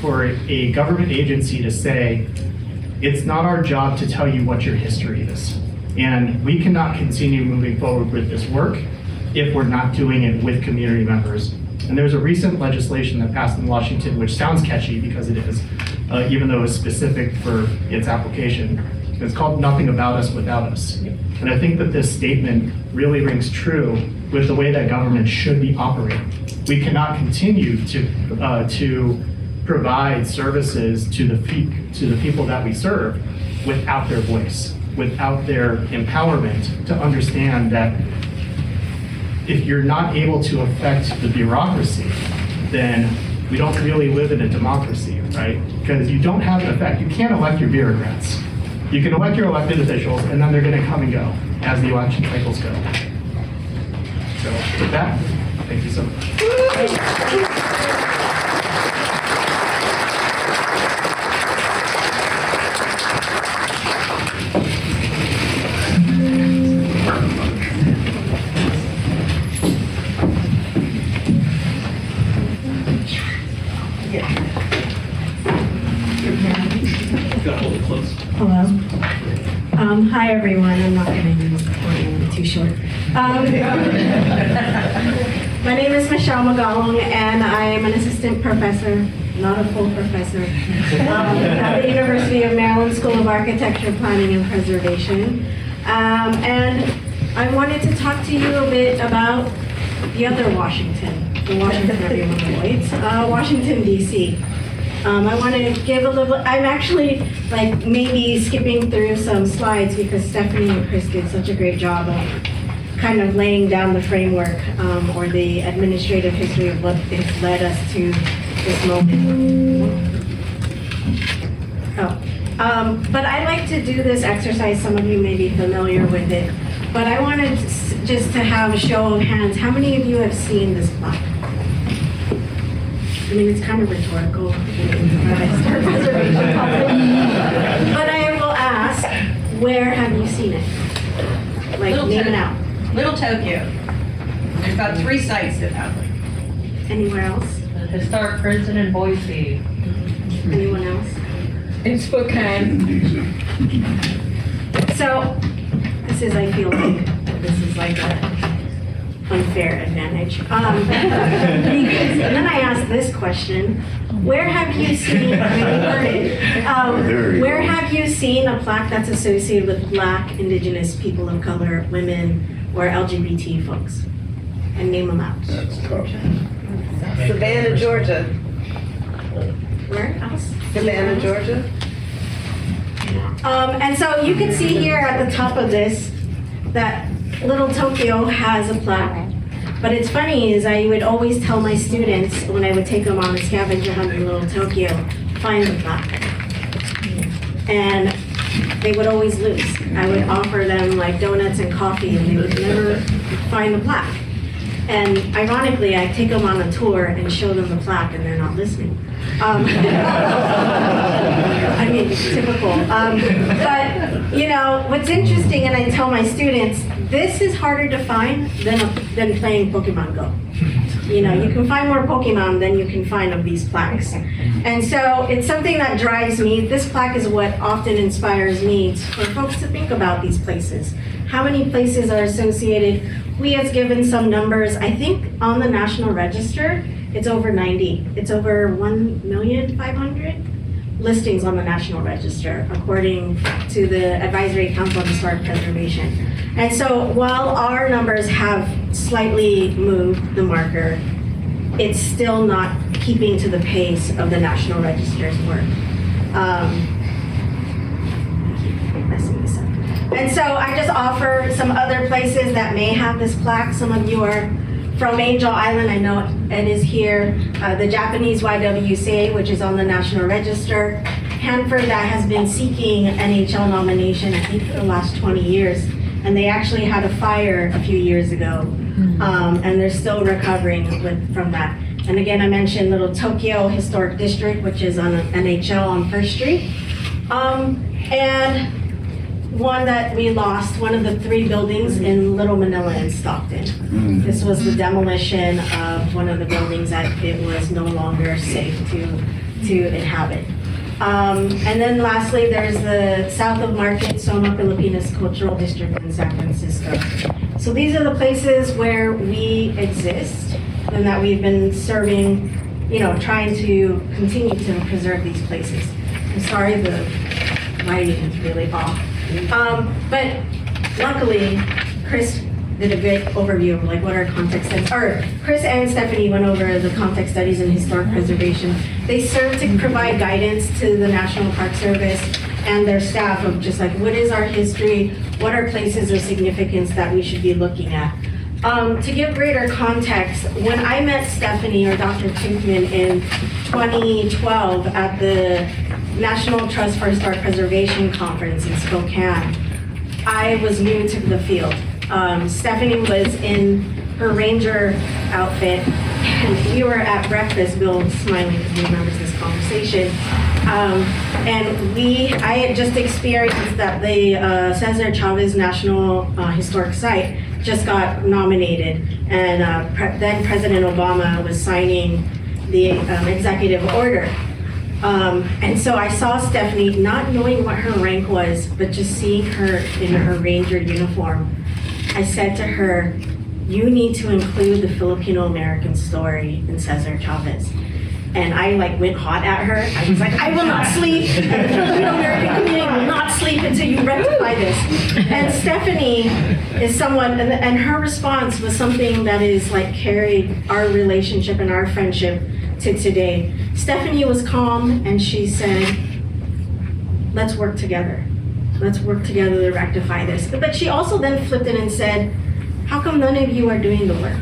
for a government agency to say, it's not our job to tell you what your history is. And we cannot continue moving forward with this work if we're not doing it with community members. And there's a recent legislation that passed in Washington, which sounds catchy because it is, even though it's specific for its application. It's called Nothing About Us Without Us. And I think that this statement really rings true with the way that government should be operating. We cannot continue to provide services to the people that we serve without their voice, without their empowerment to understand that if you're not able to affect the bureaucracy, then we don't really live in a democracy, right? Because you don't have an effect. You can't elect your bureaucrats. You can elect your elected officials, and then they're going to come and go as the election cycles go. So with that, thank you so much.
Hello. Hi, everyone. I'm not going to use the podium, too short. My name is Michelle Magalong, and I am an assistant professor, not a full professor, at the University of Maryland School of Architecture, Planning, and Preservation. And I wanted to talk to you a bit about the other Washington, the Washington everyone avoids, Washington, D.C. I want to give a little, I'm actually like maybe skipping through some slides because Stephanie and Chris did such a great job of kind of laying down the framework or the administrative history of what has led us to this moment. But I like to do this exercise, some of you may be familiar with it, but I wanted just to have a show of hands. How many of you have seen this plaque? I mean, it's kind of rhetorical. But I will ask, where have you seen it? Like, name it out.
Little Tokyo. There's about 3 sites that have it.
Anywhere else?
The historic prison in Boise.
Anyone else?
In Spokane.
So, I feel like this is like a unfair advantage. And then I asked this question: where have you seen? Where have you seen a plaque that's associated with Black, Indigenous, people of color, women, or LGBT folks? And name them out.
That's tough.
Savannah, Georgia.
Where else?
Savannah, Georgia.
And so you can see here at the top of this that Little Tokyo has a plaque. But it's funny is I would always tell my students when I would take them on a scavenger hunt in Little Tokyo, find the plaque. And they would always lose. I would offer them like donuts and coffee and they would never find the plaque. And ironically, I take them on a tour and show them the plaque and they're not listening. I mean, typical. But, you know, what's interesting, and I tell my students, this is harder to find than playing Pokemon Go. You know, you can find more Pokemon than you can find of these plaques. And so it's something that drives me. This plaque is what often inspires me for folks to think about these places. How many places are associated? We has given some numbers. I think on the National Register, it's over 90. It's over 1,500,000 listings on the National Register, according to the Advisory Council on Historic Preservation. And so while our numbers have slightly moved the marker, it's still not keeping to the pace of the National Register's work. And so I just offer some other places that may have this plaque. Some of you are from Angel Island. I know Ed is here. The Japanese YWCA, which is on the National Register. Hanford, that has been seeking NHL nomination, I think, for the last 20 years. And they actually had a fire a few years ago. And they're still recovering from that. And again, I mentioned Little Tokyo Historic District, which is on NHL on First Street. And one that we lost, one of the 3 buildings in Little Manila in Stockton. This was the demolition of one of the buildings that it was no longer safe to inhabit. And then lastly, there's the south of Market, Soma Filipinas Cultural District in San Francisco. So these are the places where we exist and that we've been serving, you know, trying to continue to preserve these places. I'm sorry, the lighting is really off. But luckily, Chris did a great overview of like what our context studies are. Chris and Stephanie went over the context studies in historic preservation. They serve to provide guidance to the National Park Service and their staff of just like what is our history, what are places of significance that we should be looking at. To give greater context, when I met Stephanie or Dr. Toothman in 2012 at the National Trust for Historic Preservation Conference in Spokane, I was new to the field. Stephanie was in her ranger outfit, and we were at breakfast. Bill smiling because he remembers this conversation. I had just experienced that the Cesar Chavez National Historic Site just got nominated, and then President Obama was signing the executive order. And so I saw Stephanie, not knowing what her rank was, but just seeing her in her ranger uniform. I said to her, "You need to include the Filipino American story in Cesar Chavez." And I went hot at her. I was like, "I will not sleep, and the Filipino American community will not sleep until you rectify this." And Stephanie is someone, and her response was something that is carried our relationship and our friendship to today. Stephanie was calm and she said, "Let's work together. Let's work together to rectify this." But she also then flipped it and said, "How come none of you are doing the work?"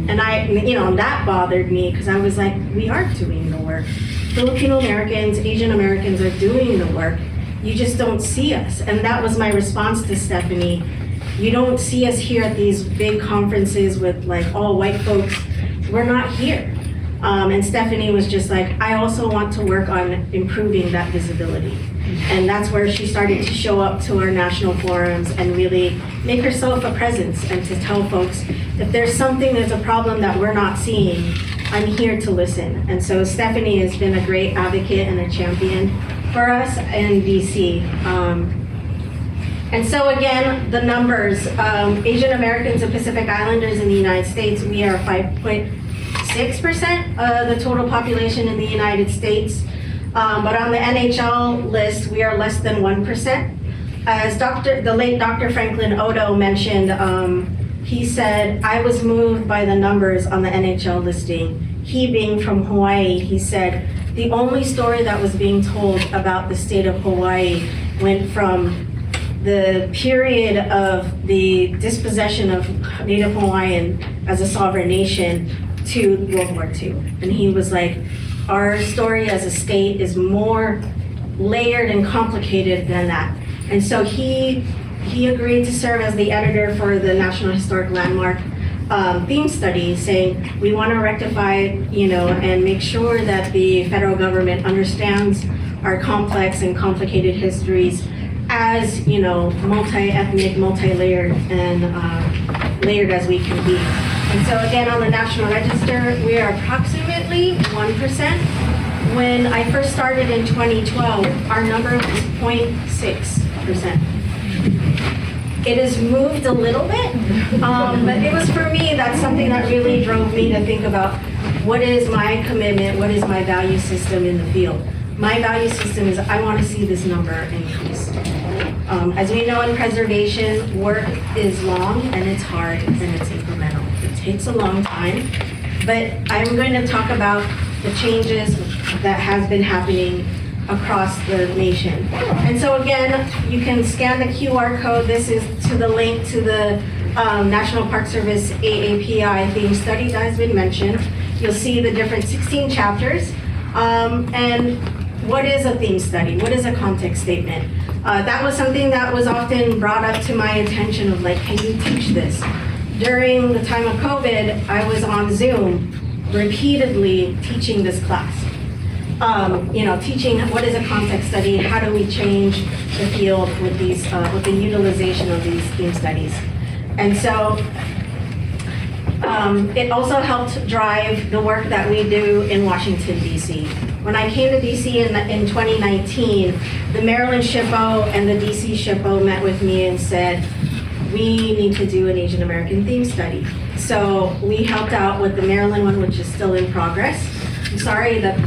And that bothered me because I was like, we are doing the work. Filipino Americans, Asian Americans are doing the work. You just don't see us. And that was my response to Stephanie. You don't see us here at these big conferences with all white folks. We're not here. And Stephanie was just like, "I also want to work on improving that visibility." And that's where she started to show up to our national forums and really make herself a presence and to tell folks, if there's a problem that we're not seeing, I'm here to listen. And so Stephanie has been a great advocate and a champion for us in DC. And so again, the numbers, Asian Americans and Pacific Islanders in the United States, we are 5.6% of the total population in the United States. But on the NHL list, we are less than 1%. As the late Dr. Franklin Odo mentioned, he said, "I was moved by the numbers on the NHL listing." He being from Hawaii, he said, the only story that was being told about the state of Hawaii went from the period of the dispossession of Native Hawaiian as a sovereign nation to World War II. And he was like, our story as a state is more layered and complicated than that. And so he agreed to serve as the editor for the National Historic Landmark theme study, saying we want to rectify, and make sure that the federal government understands our complex and complicated histories as, multi-ethnic, multi-layered, and layered as we can be. And so again, on the National Register, we are approximately 1%. When I first started in 2012, our number was 0.6%. It has moved a little bit, but it was for me, that's something that really drove me to think about what is my commitment, what is my value system in the field. My value system is I want to see this number increase. As we know in preservation, work is long and it's hard and it's incremental. It takes a long time, but I'm going to talk about the changes that has been happening across the nation. And so again, you can scan the QR code. This is to the link to the National Park Service AAPI theme study that has been mentioned. You'll see the different 16 chapters. And what is a theme study? What is a context statement? That was something that was often brought up to my attention of can you teach this? During the time of COVID, I was on Zoom repeatedly teaching this class. Teaching what is a context study, how do we change the field with these, with the utilization of these theme studies. And so it also helped drive the work that we do in Washington, D.C. When I came to D.C. in 2019, the Maryland SHPO and the D.C. SHPO met with me and said, we need to do an Asian American theme study. So we helped out with the Maryland one, which is still in progress. I'm sorry that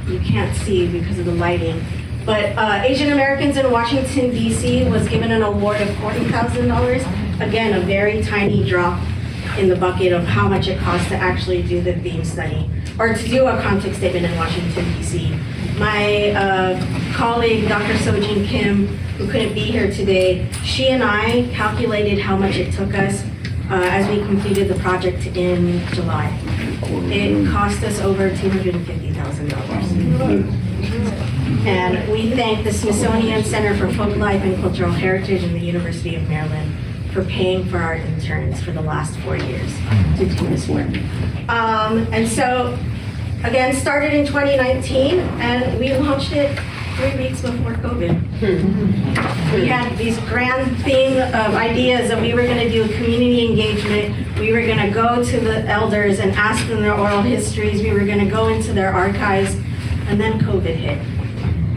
you can't see because of the lighting. But Asian Americans in Washington, D.C. was given an award of $40,000. Again, a very tiny drop in the bucket of how much it costs to actually do the theme study or to do a context statement in Washington, D.C. My colleague, Dr. Sojin Kim, who couldn't be here today, she and I calculated how much it took us as we completed the project in July. It cost us over $250,000. And we thank the Smithsonian Center for Folk Life and Cultural Heritage and the University of Maryland for paying for our interns for the last 4 years to do this work. And so, again, started in 2019, and we launched it 3 weeks before COVID. We had these grand theme of ideas that we were going to do community engagement. We were going to go to the elders and ask them their oral histories. We were going to go into their archives, and then COVID hit.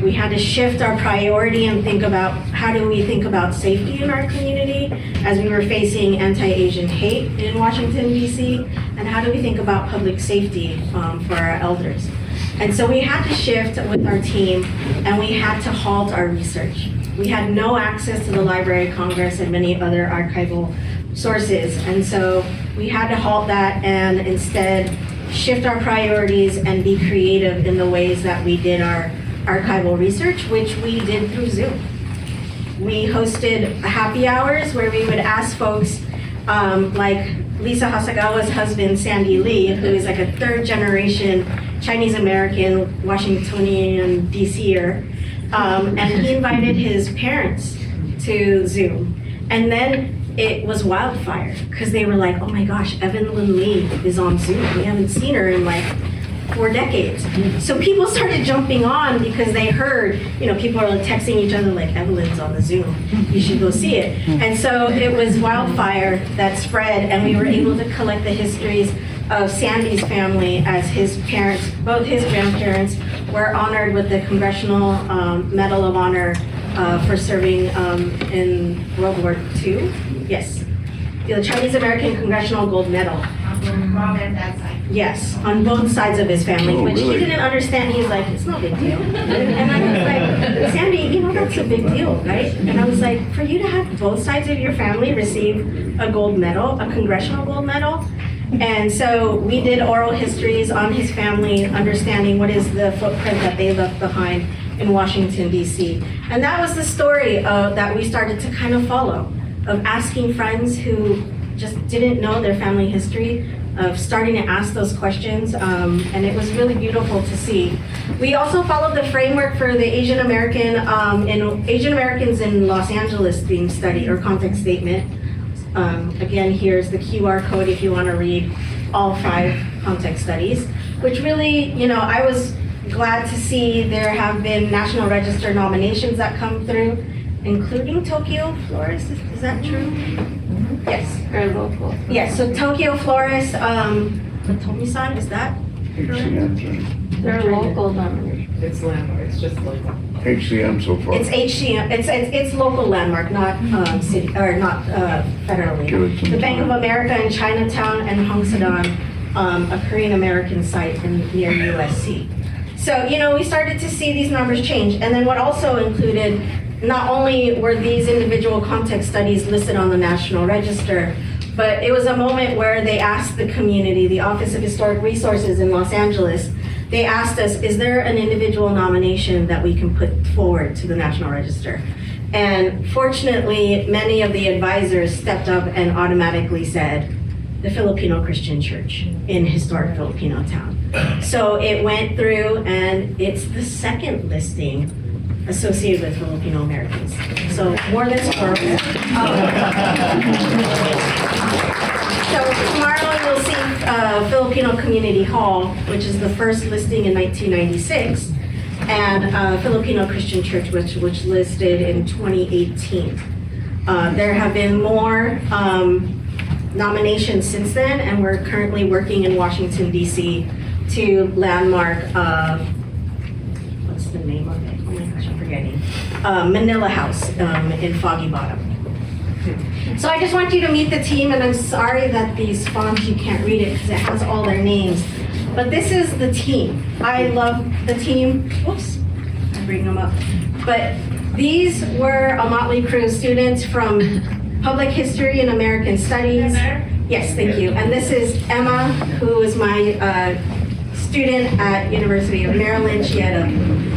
We had to shift our priority and think about how do we think about safety in our community as we were facing anti-Asian hate in Washington, D.C., and how do we think about public safety for our elders. And so we had to shift with our team, and we had to halt our research. We had no access to the Library of Congress and many other archival sources, and so we had to halt that and instead shift our priorities and be creative in the ways that we did our archival research, which we did through Zoom. We hosted happy hours where we would ask folks like Lisa Hasagawa's husband, Sandy Lee, who is like a third generation Chinese American Washingtonian DCer, and he invited his parents to Zoom. And then it was wildfire because they were like, oh my gosh, Evelyn Lee is on Zoom. We haven't seen her in like 4 decades. So people started jumping on because they heard, people are like texting each other like, Evelyn's on the Zoom, you should go see it. And so it was wildfire that spread, and we were able to collect the histories of Sandy's family as his parents, both his grandparents, were honored with the Congressional Medal of Honor for serving in World War II. Yes, the Chinese American Congressional Gold Medal. Yes, on both sides of his family, which he didn't understand. He's like, it's no big deal. And I was like, Sandy, that's a big deal, right? And I was like, for you to have both sides of your family receive a gold medal, a congressional gold medal. And so we did oral histories on his family, understanding what is the footprint that they left behind in Washington, D.C. And that was the story that we started to kind of follow, of asking friends who just didn't know their family history, of starting to ask those questions, and it was really beautiful to see. We also followed the framework for the Asian Americans in Los Angeles theme study or context statement. Again, here's the QR code if you want to read all 5 context studies, which really, I was glad to see there have been National Register nominations that come through, including Tokyo Flores. Is that true? Yes.
Or local.
Yes, so Tokyo Flores, Tomi-san, is that correct?
They're local nominations.
It's landmark, it's just local.
HCM so far.
It's HCM, it's local landmark, not city, or not federally.
Give it some
The Bank of
time.
America in Chinatown and Hongsadan, a Korean American site near USC. So, we started to see these numbers change. And then what also included, not only were these individual context studies listed on the National Register, but it was a moment where they asked the community, the Office of Historic Resources in Los Angeles, they asked us, is there an individual nomination that we can put forward to the National Register? And fortunately, many of the advisors stepped up and automatically said, the Filipino Christian Church in historic Filipino town. So it went through, and it's the second listing associated with Filipino Americans. So more than squirrels. So tomorrow you'll see Filipino Community Hall, which is the first listing in 1996, and Filipino Christian Church, which listed in 2018. There have been more nominations since then, and we're currently working in Washington, D.C. to landmark, what's the name of it? Oh my gosh, I'm forgetting. Manila House in Foggy Bottom. So I just want you to meet the team, and I'm sorry that these fonts, you can't read it because it has all their names. But this is the team. I love the team. Whoops, I bring them up. But these were a motley crew of students from Public History and American Studies. Yes, thank you. And this is Emma, who is my student at University of Maryland.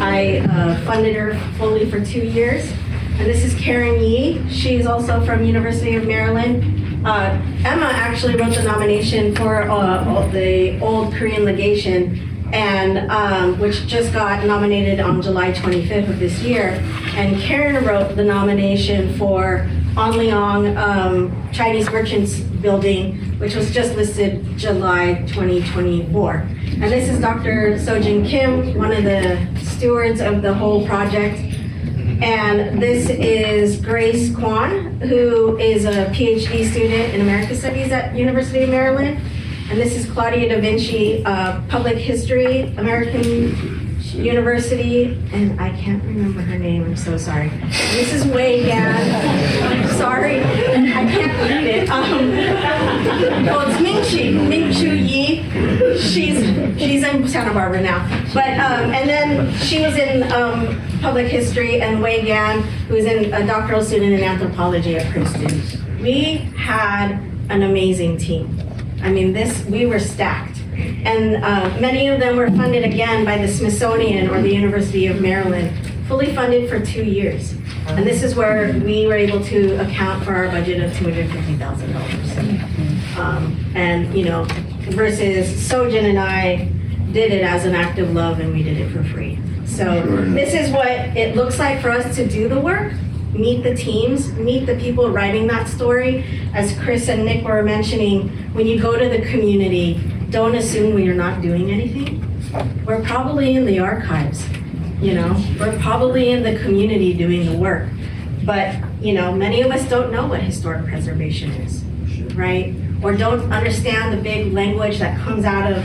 I funded her fully for 2 years. And this is Karen Yee. She's also from University of Maryland. Emma actually wrote the nomination for the old Korean legation, and which just got nominated on July 25th of this year. And Karen wrote the nomination for Onleong Chinese Merchants Building, which was just listed July 2024. And this is Dr. Sojin Kim, one of the stewards of the whole project. And this is Grace Kwan, who is a PhD student in American Studies at University of Maryland. And this is Claudia Da Vinci, Public History, American University, and I can't remember her name, I'm so sorry. This is Wei Gan. Sorry, I can't read it. Well, it's Ming Chu Yi. She's in Santa Barbara now. But, and then she was in Public History, and Wei Gan, who's a doctoral student in anthropology at Princeton. We had an amazing team. I mean, we were stacked. And many of them were funded again by the Smithsonian or the University of Maryland, fully funded for 2 years. And this is where we were able to account for our budget of $250,000. And, you know, versus Sojin and I did it as an act of love, and we did it for free. So this is what it looks like for us to do the work. Meet the teams, meet the people writing that story. As Chris and Nick were mentioning, when you go to the community, don't assume we are not doing anything. We're probably in the archives, you know, we're probably in the community doing the work. But, you know, many of us don't know what historic preservation is, right? Or don't understand the big language that comes out of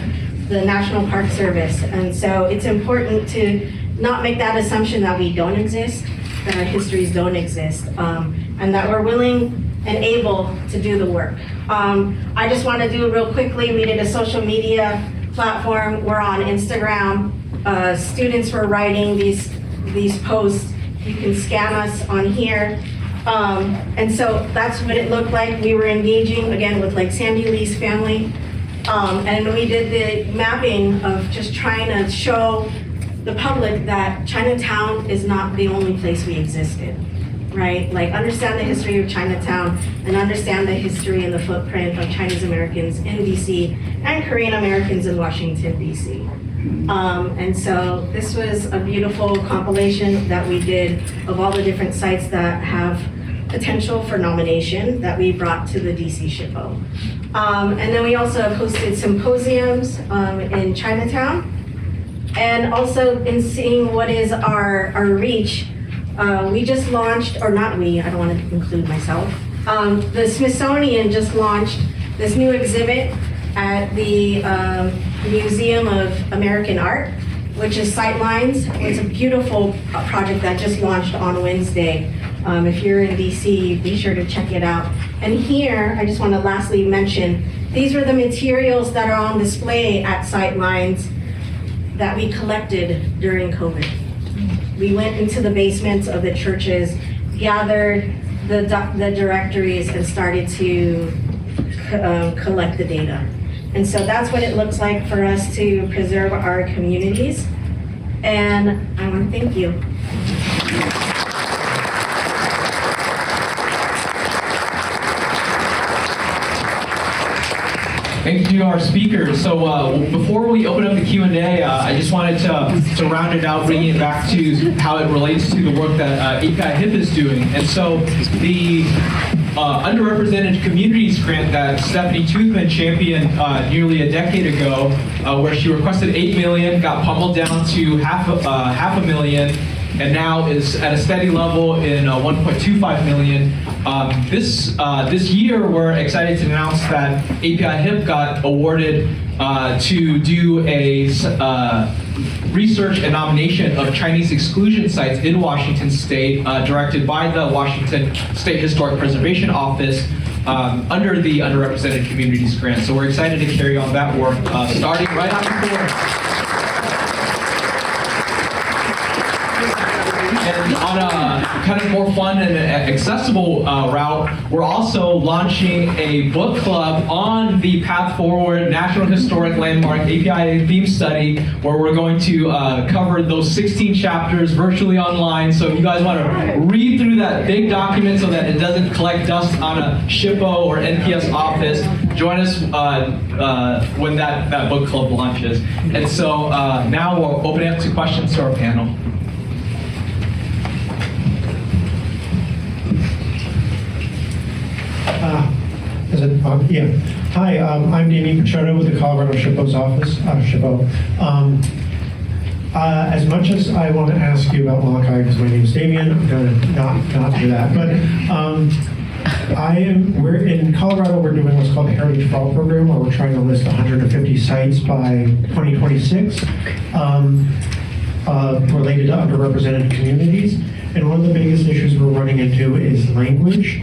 the National Park Service. And so it's important to not make that assumption that we don't exist, that our histories don't exist, and that we're willing and able to do the work. I just want to do real quickly, we did a social media platform. We're on Instagram. Students were writing these posts. You can scan us on here. And so that's what it looked like. We were engaging, again, with like Sandy Lee's family. And we did the mapping of just trying to show the public that Chinatown is not the only place we existed, right? Like, understand the history of Chinatown and understand the history and the footprint of Chinese Americans in DC and Korean Americans in Washington, DC. And so this was a beautiful compilation that we did of all the different sites that have potential for nomination that we brought to the DC SHPO. And then we also have hosted symposiums in Chinatown. And also in seeing what is our reach, we just launched, or not we, I don't want to include myself. The Smithsonian just launched this new exhibit at the Museum of American Art, which is Sightlines. It's a beautiful project that just launched on Wednesday. If you're in DC, be sure to check it out. And here, I just want to lastly mention, these were the materials that are on display at Sightlines that we collected during COVID. We went into the basements of the churches, gathered the directories, and started to collect the data. And so that's what it looks like for us to preserve our communities. And I want to thank you.
Thank you to our speakers. So before we open up the Q&A, I just wanted to round it out, bringing it back to how it relates to the work that APIAHiP is doing. And so the underrepresented communities grant that Stephanie Toothman championed nearly a decade ago, where she requested $8 million, got pummeled down to half a million, and now is at a steady level in $1.25 million. This year, we're excited to announce that APIAHiP got awarded to do a research and nomination of Chinese exclusion sites in Washington State, directed by the Washington State Historic Preservation Office under the Underrepresented Communities Grant. So we're excited to carry on that work starting right on the floor. And on a kind of more fun and accessible route, we're also launching a book club on the Path Forward National Historic Landmark API theme study, where we're going to cover those 16 chapters virtually online. So if you guys want to read through that big document so that it doesn't collect dust on a SHPO or NPS office, join us when that book club launches. And so now we'll open it up to questions to our panel.
Yeah. Hi, I'm Damien Picciotto with the Colorado SHPO's office, SHPO. As much as I want to ask you about Molokai, because my name is Damien, I'm going to not do that. But we're in Colorado, we're doing what's called the Heritage for All program, where we're trying to list 150 sites by 2026 related to underrepresented communities. And one of the biggest issues we're running into is language.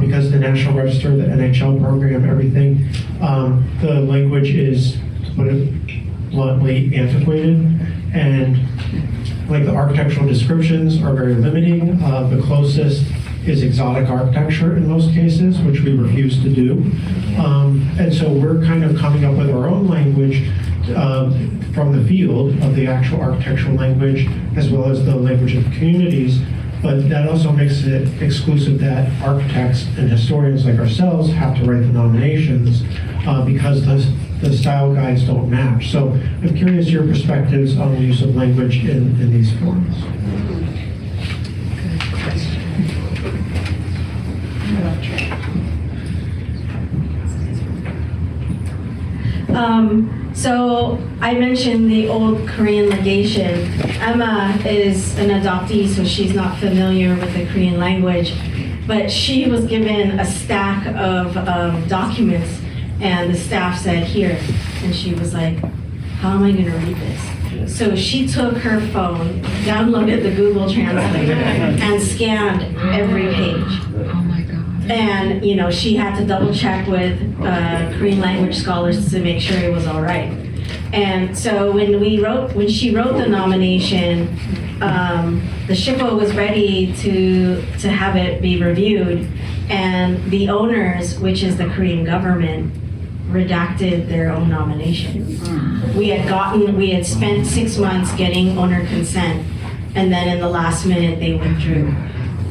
Because the National Register, the NHL program, everything, the language is, to put it bluntly, antiquated, and like the architectural descriptions are very limiting. The closest is exotic architecture in most cases, which we refuse to do. And so we're kind of coming up with our own language from the field of the actual architectural language, as well as the language of communities. But that also makes it exclusive that architects and historians like ourselves have to write the nominations because the style guides don't match. So I'm curious your perspectives on the use of language in these forms.
So I mentioned the old Korean legation. Emma is an adoptee, so she's not familiar with the Korean language, but she was given a stack of documents, and the staff said, here, and she was like, how am I going to read this? So she took her phone, downloaded the Google Translate, and scanned every page. And, you know, she had to double check with Korean language scholars to make sure it was all right. And so when she wrote the nomination, the SHPO was ready to have it be reviewed, and the owners, which is the Korean government, redacted their own nomination. We had spent 6 months getting owner consent, and then in the last minute they withdrew.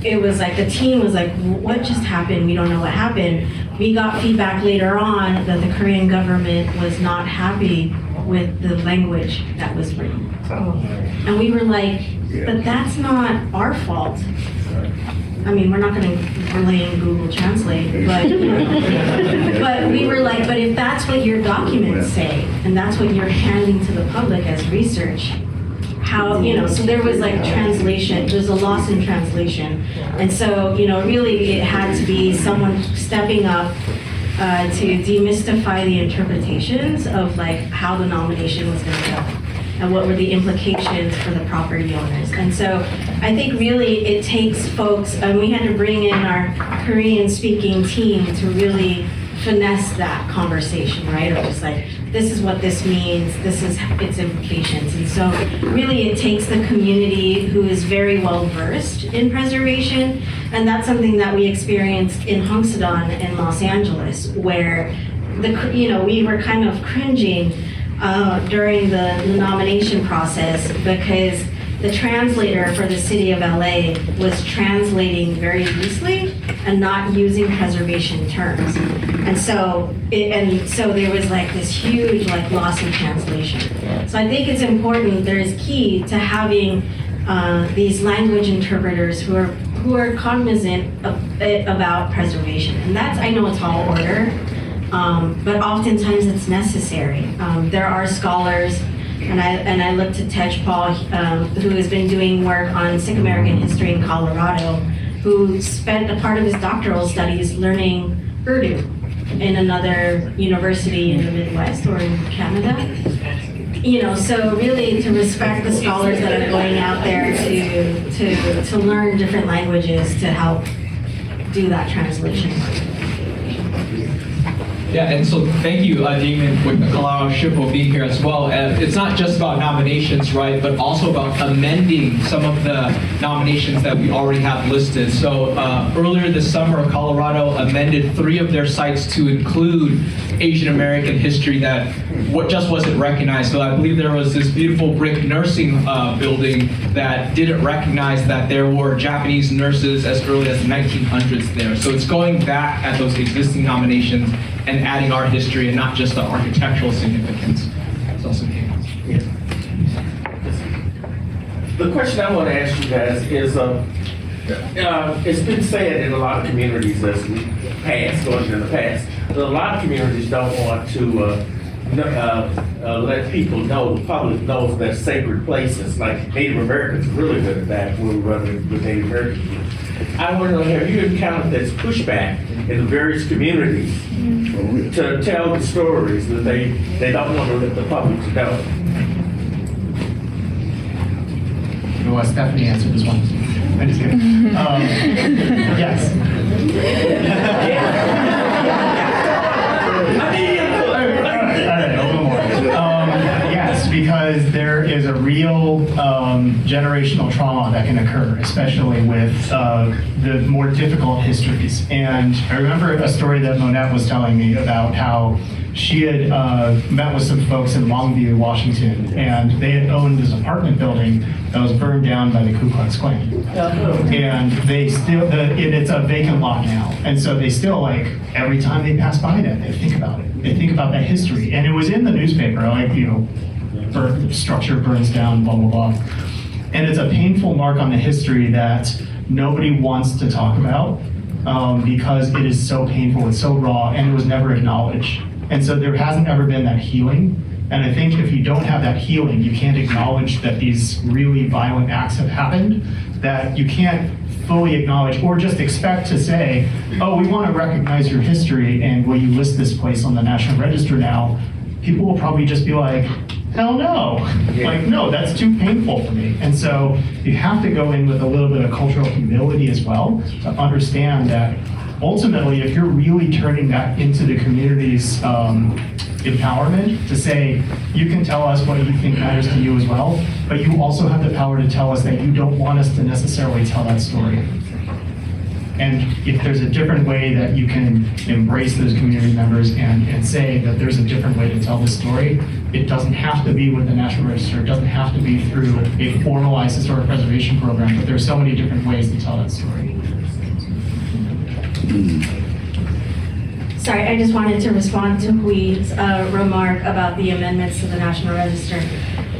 It was like the team was like, what just happened? We don't know what happened. We got feedback later on that the Korean government was not happy with the language that was written. And we were like, but that's not our fault. I mean, we're not going to blame Google Translate, but we were like, but if that's what your documents say, and that's what you're handing to the public as research, how, you know, so there was like translation, there's a loss in translation. And so, you know, really it had to be someone stepping up to demystify the interpretations of like how the nomination was going to go and what were the implications for the property owners. And so I think really it takes folks, and we had to bring in our Korean speaking team to really finesse that conversation, right? Or just like, this is what this means, this is its implications. And so really it takes the community who is very well versed in preservation, and that's something that we experienced in Hongsadon in Los Angeles, where we were kind of cringing during the nomination process because the translator for the city of LA was translating very loosely and not using preservation terms. And so there was like this huge like loss in translation. So I think it's important, there's key to having these language interpreters who are cognizant about preservation. And that's, I know, a tall order, but oftentimes it's necessary. There are scholars, and I look to Tej Paul, who has been doing work on Sikh American history in Colorado, who spent a part of his doctoral studies learning Urdu in another university in the Midwest or in Canada. You know, so really to respect the scholars that are going out there to learn different languages to help do that translation work.
Yeah, and so thank you, Damon, with Magalong SHPO being here as well. It's not just about nominations, right, but also about amending some of the nominations that we already have listed. So earlier this summer, Colorado amended 3 of their sites to include Asian American history that just wasn't recognized. So I believe there was this beautiful brick nursing building that didn't recognize that there were Japanese nurses as early as the 1900s there. So it's going back at those existing nominations and adding our history and not just the architectural significance. It's also key.
The question I want to ask you guys is, it's been said in a lot of communities as we pass, going in the past, that a lot of communities don't want to let people know, the public knows that sacred places, like Native Americans are really good at that when we run with Native Americans. I want to know, have you encountered this pushback in the various communities to tell the stories that they don't want to let the public to know?
You want Stephanie to answer this one? I'm just kidding. Yes. All right, a little more. Yes, because there is a real generational trauma that can occur, especially with the more difficult histories. And I remember a story that Monette was telling me about how she had met with some folks in Longview, Washington, and they had owned this apartment building that was burned down by the Ku Klux Klan. And they still, and it's a vacant lot now. And so they still, like, every time they pass by that, they think about it. They think about that history. And it was in the newspaper, like, you know, structure burns down, blah, blah, blah. And it's a painful mark on the history that nobody wants to talk about because it is so painful, it's so raw, and it was never acknowledged. And so there hasn't ever been that healing. And I think if you don't have that healing, you can't acknowledge that these really violent acts have happened, that you can't fully acknowledge or just expect to say, oh, we want to recognize your history and will you list this place on the National Register now? People will probably just be like, hell no. Like, no, that's too painful for me. And so you have to go in with a little bit of cultural humility as well to understand that ultimately, if you're really turning that into the community's empowerment to say, you can tell us what you think matters to you as well, but you also have the power to tell us that you don't want us to necessarily tell that story. And if there's a different way that you can embrace those community members and say that there's a different way to tell this story, it doesn't have to be with the National Register, it doesn't have to be through a formalized historic preservation program, but there's so many different ways to tell that story.
Sorry, I just wanted to respond to Hui's remark about the amendments to the National Register.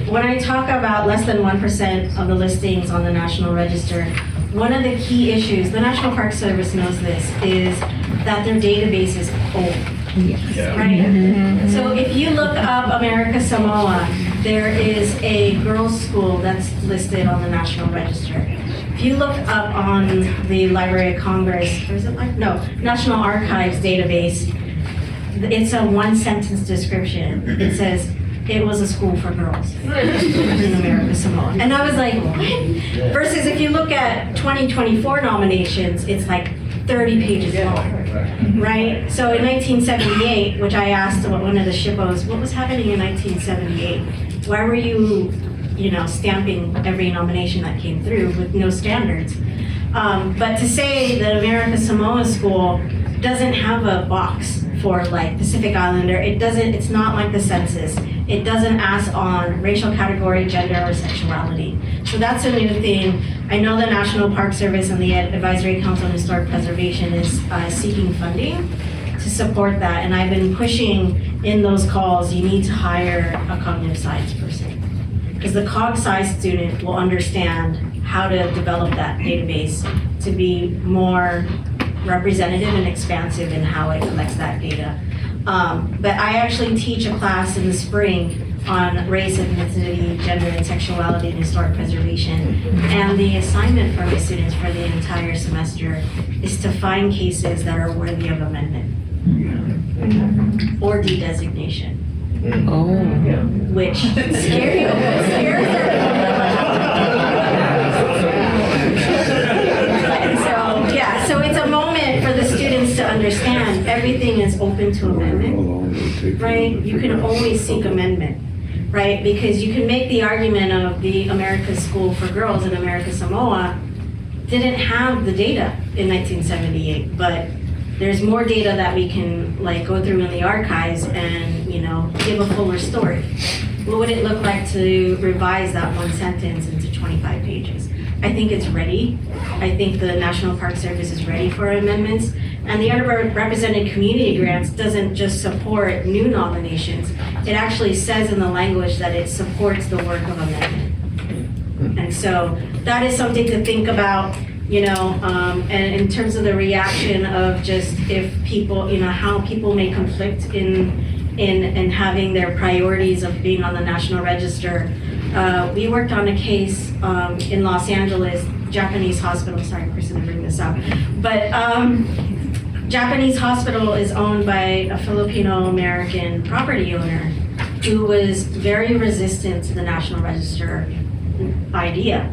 When I talk about less than 1% of the listings on the National Register, one of the key issues, the National Park Service knows this, is that their database is old. Yes. Right? So if you look up America Samoa, there is a girls' school that's listed on the National Register. If you look up on the Library of Congress, or is it National Archives database, it's a one-sentence description. It says, it was a school for girls in America Samoa. And I was like, what? Versus if you look at 2024 nominations, it's like 30 pages long, right? So in 1978, which I asked one of the SHPOs, what was happening in 1978? Why were you stamping every nomination that came through with no standards? But to say that America Samoa School doesn't have a box for like Pacific Islander, it's not like the census. It doesn't ask on racial category, gender, or sexuality. So that's a new thing. I know the National Park Service and the Advisory Council on Historic Preservation is seeking funding to support that. And I've been pushing in those calls, you need to hire a cognitive science person. Because the cog sci student will understand how to develop that database to be more representative and expansive in how it collects that data. But I actually teach a class in the spring on race, ethnicity, gender, and sexuality in historic preservation. And the assignment for my students for the entire semester is to find cases that are worthy of amendment or de-designation. Which scares So it's a moment for the students to understand everything is open to amendment. right, you can only seek amendment, right? Because you can make the argument of the America's School for Girls in America Samoa didn't have the data in 1978, but there's more data that we can like go through in the archives and, you know, give a fuller story. What would it look like to revise that one sentence into 25 pages? I think it's ready. I think the National Park Service is ready for amendments. And the underrepresented community grants doesn't just support new nominations. It actually says in the language that it supports the work of amendment. And so that is something to think about, you know, and in terms of the reaction of just if people, you know, how people may conflict in having their priorities of being on the National Register. We worked on a case in Los Angeles, Japanese hospital, sorry, Chris, to bring this up, but Japanese hospital is owned by a Filipino-American property owner who was very resistant to the National Register idea.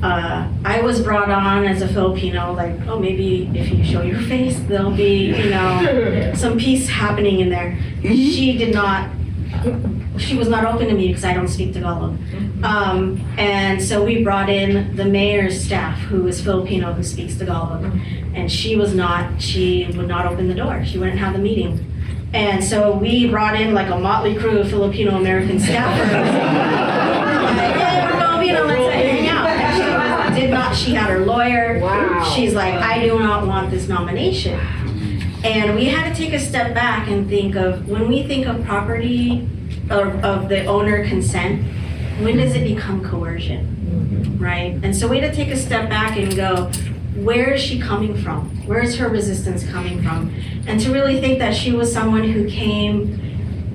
I was brought on as a Filipino, like, oh, maybe if you show your face, there'll be, you know, some peace happening in there. She was not open to me because I don't speak Tagalog. And so we brought in the mayor's staff, who is Filipino, who speaks Tagalog. And she would not open the door. She wouldn't have the meeting. And so we brought in like a motley crew of Filipino-American staffers. Like, hey, we're going, you know, let's hang out. And she did not, she had her lawyer. Wow. She's like, I do not want this nomination. And we had to take a step back and think of, when we think of property, of the owner consent, when does it become coercion, right? And so we had to take a step back and go, where is she coming from? Where is her resistance coming from? And to really think that she was someone who came,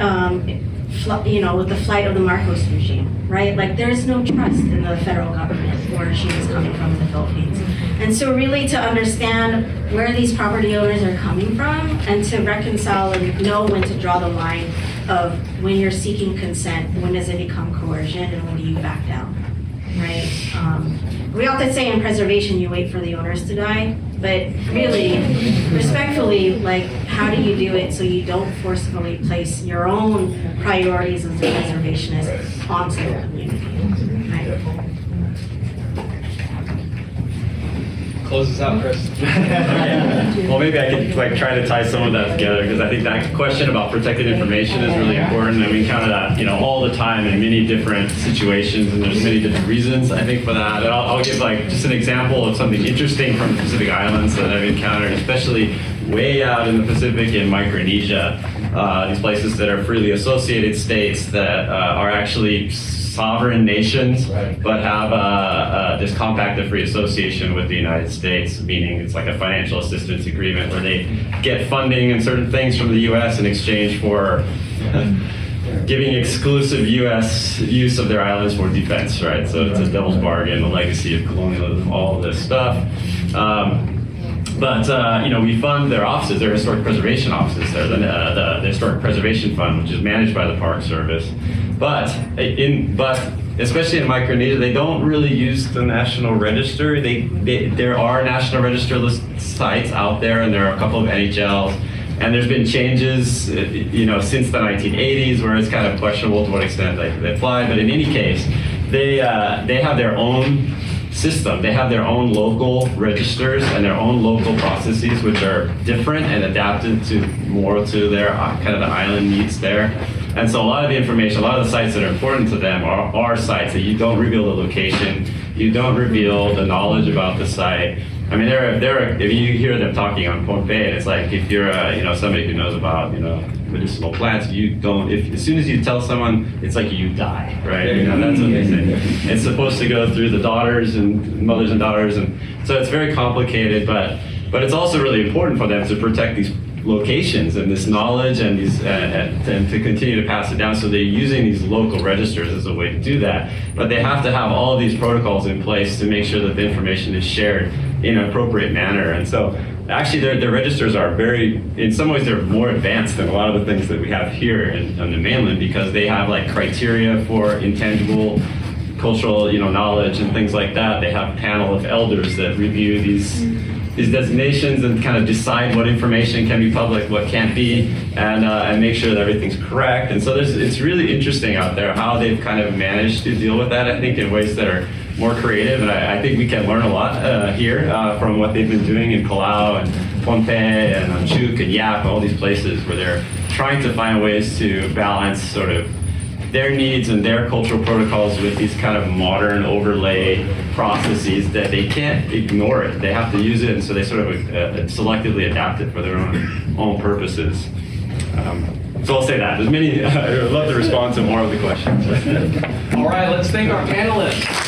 you know, with the flight of the Marcos regime, right? Like there's no trust in the federal government where she was coming from in the Philippines. And so really to understand where these property owners are coming from and to reconcile and know when to draw the line of when you're seeking consent, when does it become coercion and when do you back down, right? We often say in preservation, you wait for the owners to die, but really, respectfully, like how do you do it so you don't forcefully place your own priorities as a preservationist onto the community, right?
Close us out, Chris.
Well, maybe I could like try to tie some of that together because I think that question about protected information is really important. And we encounter that, you know, all the time in many different situations, and there's many different reasons I think for that. And I'll give like just an example of something interesting from the Pacific Islands that I've encountered, especially way out in the Pacific in Micronesia. These places that are freely associated states that are actually sovereign nations, but have this compact of free association with the United States, meaning it's like a financial assistance agreement where they get funding and certain things from the U.S. in exchange for giving exclusive U.S. use of their islands for defense, right? So it's a devil's bargain, the legacy of colonialism, all of this stuff. But you know, we fund their offices, their historic preservation offices. They're the Historic Preservation Fund, which is managed by the Park Service. But especially in Micronesia, they don't really use the National Register. There are National Register list sites out there, and there are a couple of NHLs. And there's been changes, you know, since the 1980s, where it's kind of questionable to what extent they apply. But in any case, they have their own system. They have their own local registers and their own local processes, which are different and adapted to more to their kind of the island needs there. And so a lot of the information, a lot of the sites that are important to them are sites that you don't reveal the location, you don't reveal the knowledge about the site. I mean, if you hear them talking on Pohnpei, it's like if you're you know, somebody who knows about, you know, medicinal plants, you don't, as soon as you tell someone, it's like you die, right? You know, that's what they say. It's supposed to go through the daughters and mothers and daughters, and so it's very complicated, but it's also really important for them to protect these locations and this knowledge and these and to continue to pass it down. So they're using these local registers as a way to do that, but they have to have all of these protocols in place to make sure that the information is shared in an appropriate manner. And so actually their registers are very, in some ways they're more advanced than a lot of the things that we have here on the mainland, because they have like criteria for intangible cultural, you know, knowledge and things like that. They have a panel of elders that review these these designations and kind of decide what information can be public, what can't be, and make sure that everything's correct. And so it's really interesting out there how they've kind of managed to deal with that, I think, in ways that are more creative. And I think we can learn a lot here from what they've been doing in Palau and Pohnpei and Chuk and Yap, all these places where they're trying to find ways to balance sort of their needs and their cultural protocols with these kind of modern overlay processes that they can't ignore it. They have to use it, and so they sort of selectively adapt it for their own purposes. So I'll say that. There's many, I would love to respond to more of the questions.
All right, let's thank our panelists.